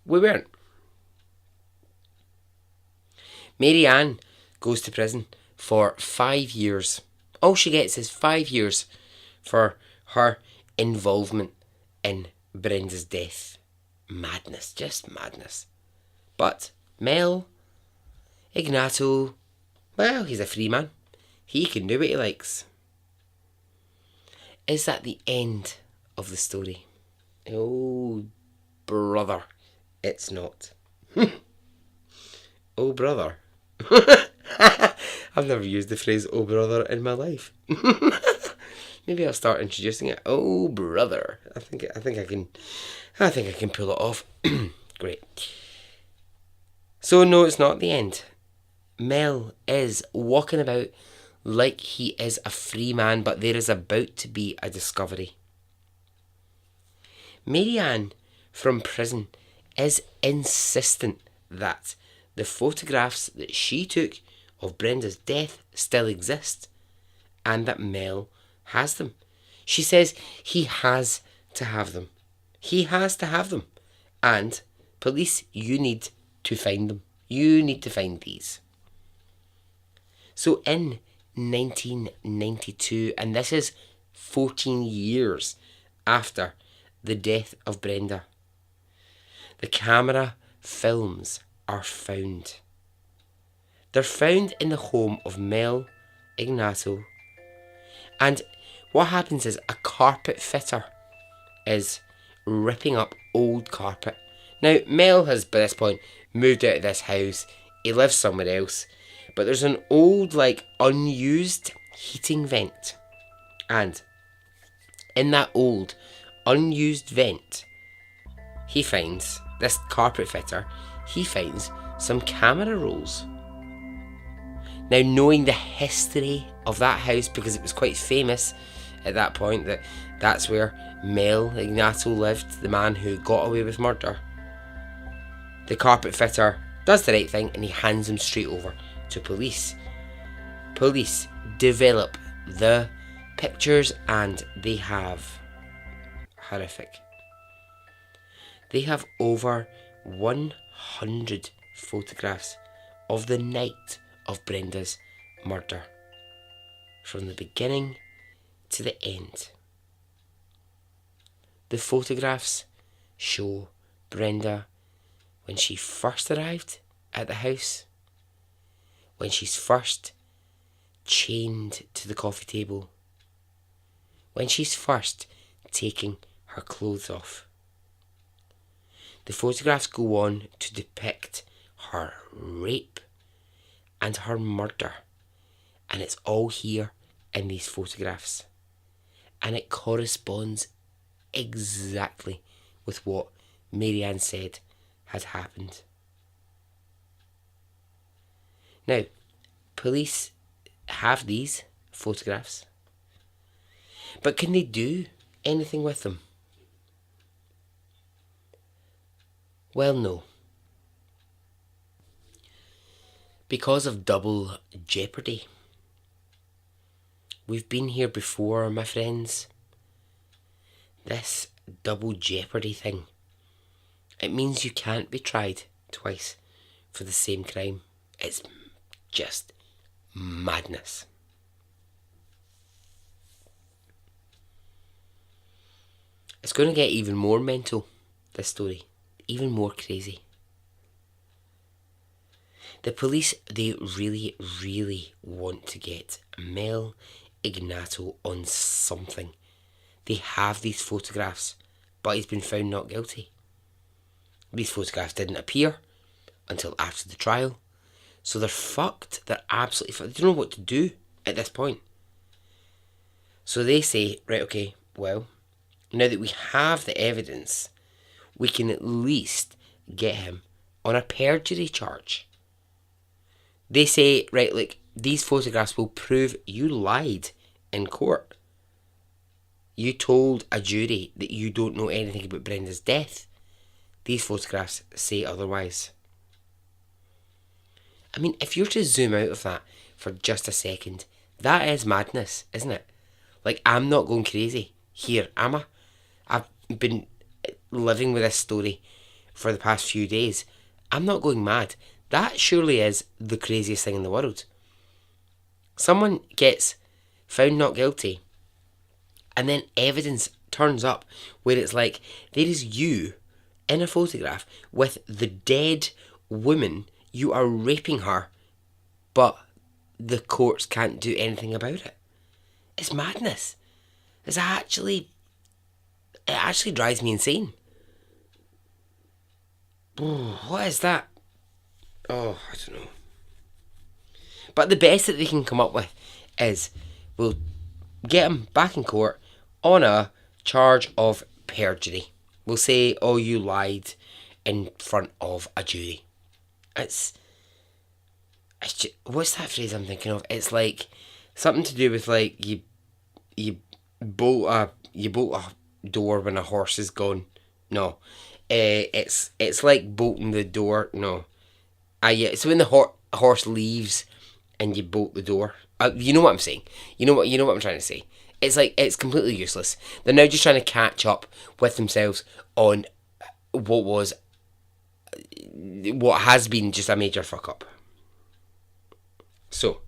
We weren't. Mary Ann goes to prison for 5 years. All she gets is 5 years for her involvement in Brenda's death. Madness. Just madness. But Mel Ignato, well, he's a free man. He can do what he likes. Is that the end of the story? Oh, brother, it's not. Oh, brother. I've never used the phrase "oh, brother" in my life. Maybe I'll start introducing it. Oh, brother. I think I can pull it off. Great. So no, it's not the end. Mel is walking about like he is a free man, but there is about to be a discovery. Mary Ann from prison is insistent that the photographs that she took of Brenda's death still exist and that Mel has them. She says he has to have them. He has to have them. And police, you need to find them. You need to find these. So in 1992, and this is 14 years after the death of Brenda, the camera films are found. They're found in the home of Mel Ignato. And what happens is a carpet fitter is ripping up old carpet. Now, Mel has, by this point, moved out of this house. He lives somewhere else. But there's an old, unused heating vent. And in that old, unused vent, he finds, this carpet fitter, he finds some camera rolls. Now, knowing the history of that house, because it was quite famous at that point, that's where Mel Ignato lived, the man who got away with murder, the carpet fitter does the right thing and he hands them straight over to police. Police develop the pictures and they have horrific. They have over 100 photographs of the night of Brenda's murder, from the beginning to the end. The photographs show Brenda when she first arrived at the house, when she's first chained to the coffee table, when she's first taking her clothes off. The photographs go on to depict her rape and her murder, and it's all here in these photographs, and it corresponds exactly with what Mary Ann said had happened. Now, police have these photographs, but can they do anything with them? Well, no. Because of double jeopardy. We've been here before, my friends. This double jeopardy thing. It means you can't be tried twice for the same crime. It's just madness. It's going to get even more mental, this story. Even more crazy. The police, they really, really want to get Mel Ignato on something. They have these photographs, but he's been found not guilty. These photographs didn't appear until after the trial, so they're fucked. They're absolutely fucked. They don't know what to do at this point. So they say, right, okay, well, now that we have the evidence, we can at least get him on a perjury charge. They say, right, like, these photographs will prove you lied in court. You told a jury that you don't know anything about Brenda's death. These photographs say otherwise. I mean, if you're to zoom out of that for just a second, that is madness, isn't it? Like, I'm not going crazy here, am I? I've been living with this story for the past few days. I'm not going mad. That surely is the craziest thing in the world. Someone gets found not guilty, and then evidence turns up where it's like, there is you in a photograph with the dead woman. You are raping her, but the courts can't do anything about it. It's madness. It actually drives me insane. What is that? Oh, I don't know. But the best that they can come up with is, we'll get him back in court on a charge of perjury. We'll say, oh, you lied in front of a jury. It's just, what's that phrase I'm thinking of? It's like something to do with, like, you bolt a door when a horse is gone. No, it's like bolting the door. No, yeah. So when the horse leaves and you bolt the door. You know what I'm saying. You know what I'm trying to say. It's like, it's completely useless. They're now just trying to catch up with themselves on what has been just a major fuck up. So,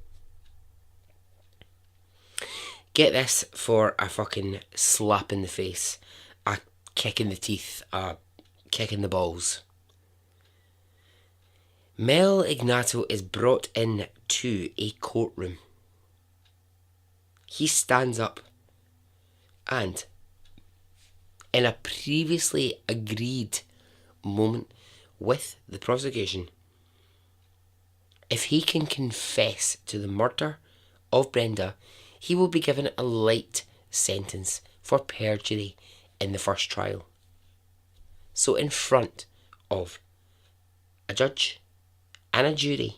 get this for a fucking slap in the face, a kick in the teeth, a kick in the balls. Mel Ignato is brought in to a courtroom. He stands up and, in a previously agreed moment with the prosecution, if he can confess to the murder of Brenda, he will be given a light sentence for perjury in the first trial. So in front of a judge and a jury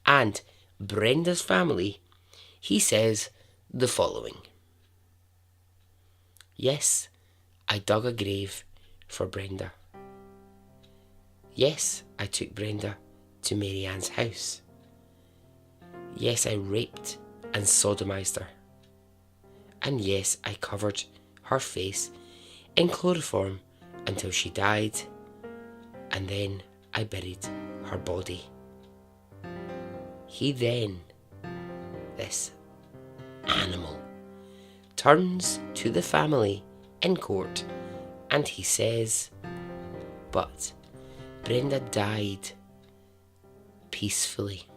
and Brenda's family, he says the following: yes, I dug a grave for Brenda. Yes, I took Brenda to Mary Ann's house. Yes, I raped and sodomized her. And yes, I covered her face in chloroform until she died, and then I buried her body. He then, this animal, turns to the family in court and he says, but Brenda died peacefully.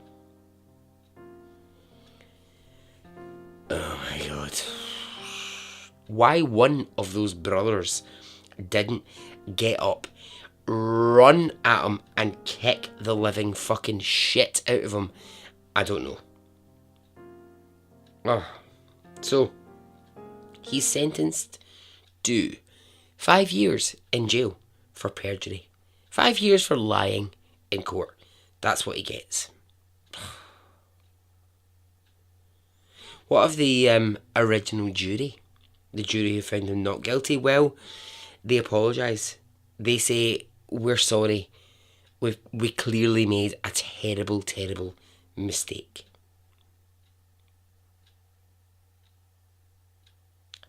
Oh my God. Why one of those brothers didn't get up, run at him and kick the living fucking shit out of him, I don't know. So, he's sentenced to 5 years in jail for perjury. 5 years for lying in court. That's what he gets. What of the original jury? The jury who found him not guilty? Well, they apologise. They say, we're sorry. We clearly made a terrible, terrible mistake.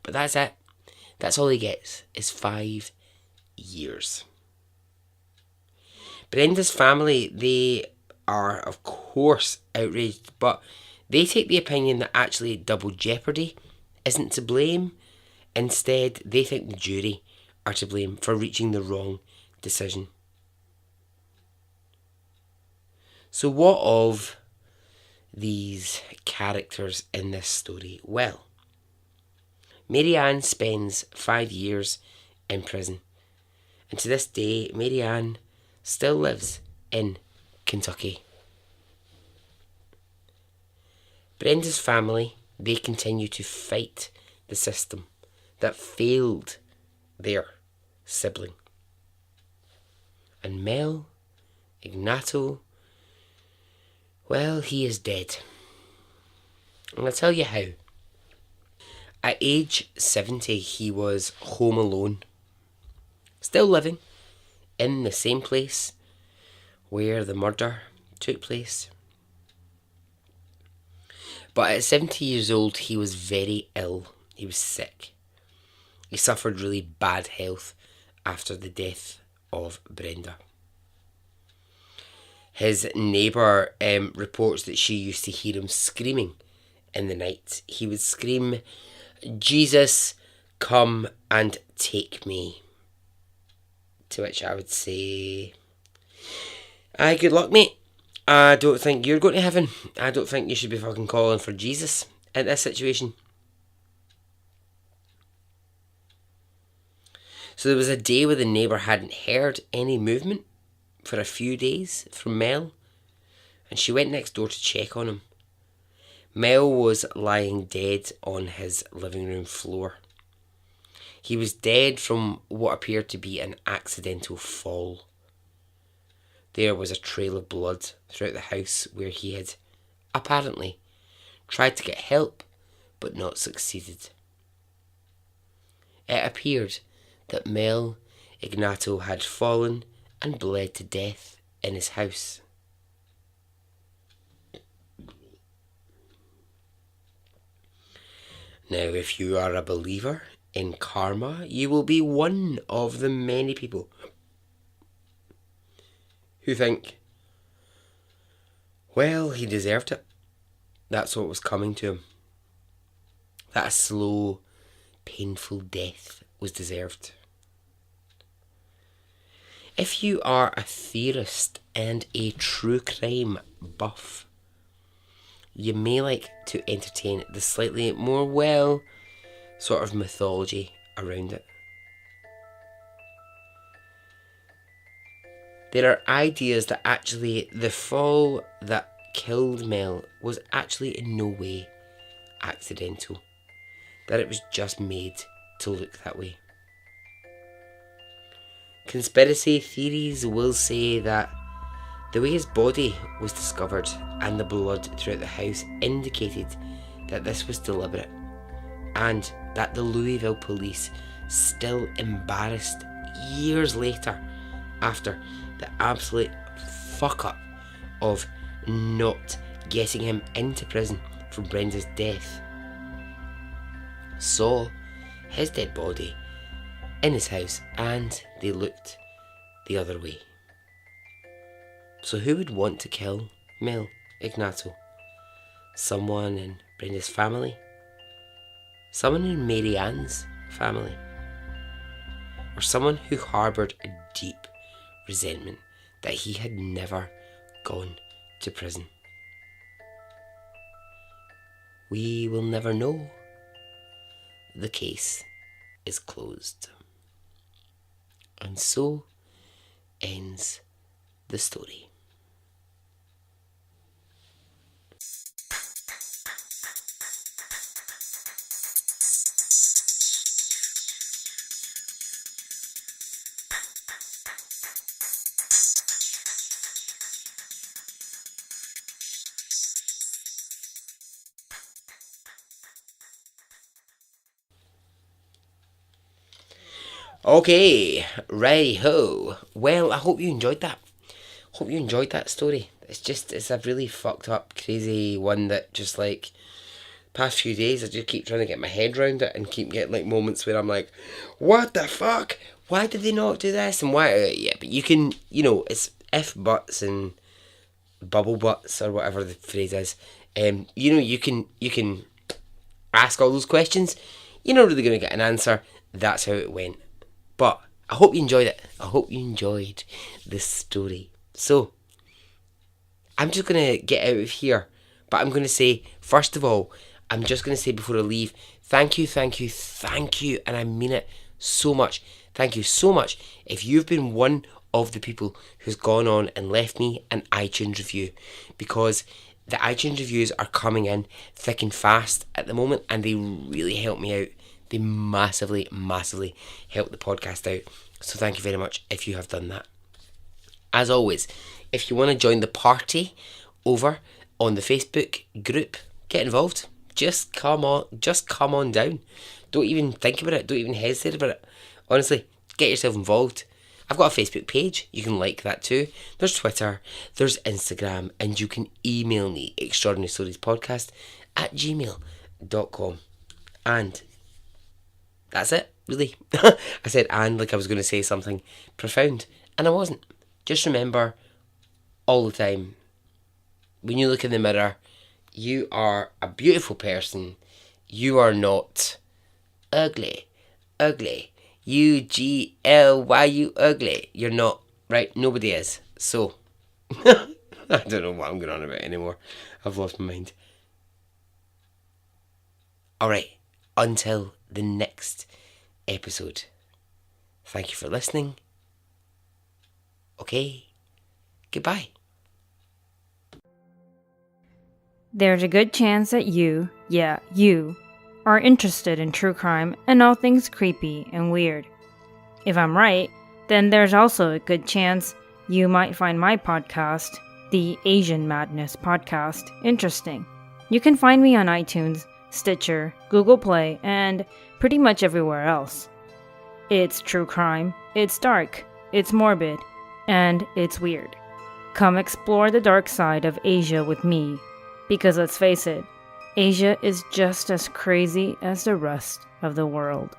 But that's it. That's all he gets, is 5 years. Brenda's family, they are, of course, outraged, but they take the opinion that actually double jeopardy isn't to blame. Instead, they think the jury are to blame for reaching the wrong decision. So what of these characters in this story? Well, Mary Ann spends 5 years in prison, and to this day, Mary Ann still lives in Kentucky. Brenda's family, they continue to fight the system that failed their sibling. And Mel Ignato, well, he is dead. And I'll tell you how. At age 70, he was home alone, still living in the same place where the murder took place. But at 70 years old, he was very ill. He was sick. He suffered really bad health after the death of Brenda. His neighbour reports that she used to hear him screaming in the night. He would scream, "Jesus, come and take me." To which I would say, aye, good luck, mate. I don't think you're going to heaven. I don't think you should be fucking calling for Jesus in this situation. So there was a day where the neighbour hadn't heard any movement for a few days from Mel, and she went next door to check on him. Mel was lying dead on his living room floor. He was dead from what appeared to be an accidental fall. There was a trail of blood throughout the house where he had, apparently, tried to get help but not succeeded. It appeared that Mel Ignato had fallen and bled to death in his house. Now, if you are a believer in karma, you will be one of the many people who think, well, he deserved it. That's what was coming to him. That a slow, painful death was deserved. If you are a theorist and a true crime buff, you may like to entertain the slightly more, well, sort of mythology around it. There are ideas that actually the fall that killed Mel was actually in no way accidental, that it was just made to look that way. Conspiracy theories will say that the way his body was discovered and the blood throughout the house indicated that this was deliberate, and that the Louisville police, still embarrassed years later after the absolute fuck up of not getting him into prison for Brenda's death, saw his dead body in his house and they looked the other way. So who would want to kill Mel Ignato? Someone in Brenda's family? Someone in Mary Ann's family? Or someone who harboured a deep resentment that he had never gone to prison? We will never know. The case is closed. And so ends the story. Okay, right ho. Well, I hope you enjoyed that. Hope you enjoyed that story. It's a really fucked up, crazy one that just like past few days I just keep trying to get my head around it and keep getting like moments where I'm like, what the fuck? Why did they not do this? And why? Yeah, but you can, it's if buts and bubble butts or whatever the phrase is. You can ask all those questions. You're not really gonna get an answer. That's how it went. But I hope you enjoyed it. I hope you enjoyed this story. So I'm just gonna get out of here. But I'm gonna say, first of all, I'm just gonna say before I leave, thank you, thank you, thank you, and I mean it so much. Thank you so much. If you've been one of the people who's gone on and left me an iTunes review, because the iTunes reviews are coming in thick and fast at the moment, and they really help me out. They massively, massively help the podcast out. So thank you very much if you have done that. As always, if you want to join the party over on the Facebook group, get involved. Just come on down. Don't even think about it. Don't even hesitate about it. Honestly, get yourself involved. I've got a Facebook page. You can like that too. There's Twitter. There's Instagram. And you can email me, extraordinarystoriespodcast@gmail.com. And that's it, really. I said and like I was going to say something profound. And I wasn't. Just remember, all the time, when you look in the mirror, you are a beautiful person. You are not ugly. Ugly. UGLY, you ugly. You're not, right? Nobody is. So, I don't know what I'm going on about anymore. I've lost my mind. Alright, until the next episode. Thank you for listening. Okay, goodbye. There's a good chance that you are interested in true crime and all things creepy and weird. If I'm right, then there's also a good chance you might find my podcast, the Asian Madness Podcast, interesting. You can find me on iTunes, Stitcher, Google Play, and pretty much everywhere else. It's true crime, it's dark, it's morbid, and it's weird. Come explore the dark side of Asia with me, because let's face it, Asia is just as crazy as the rest of the world.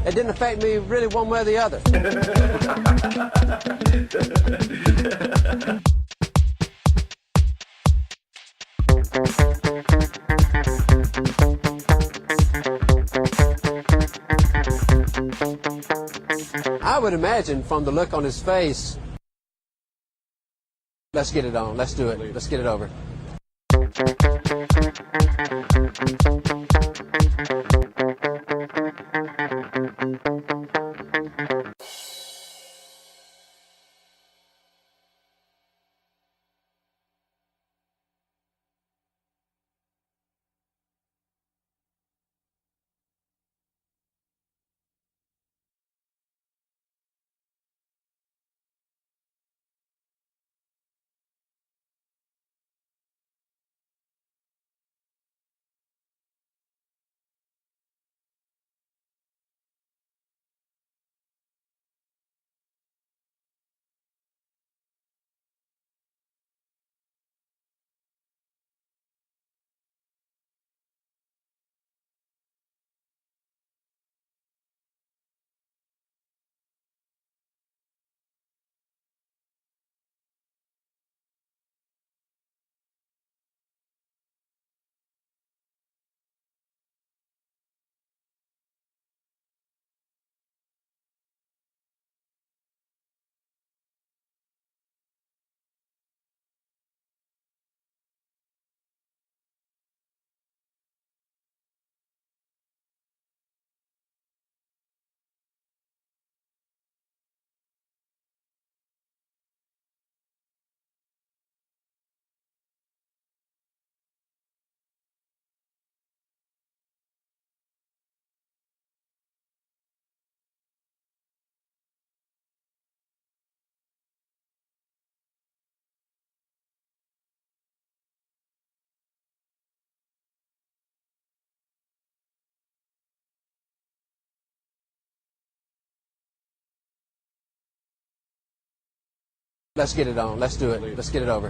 It didn't affect me really one way or the other. I would imagine from the look on his face, let's get it on, let's do it, let's get it over. Let's get it on. Let's do it. Let's get it over.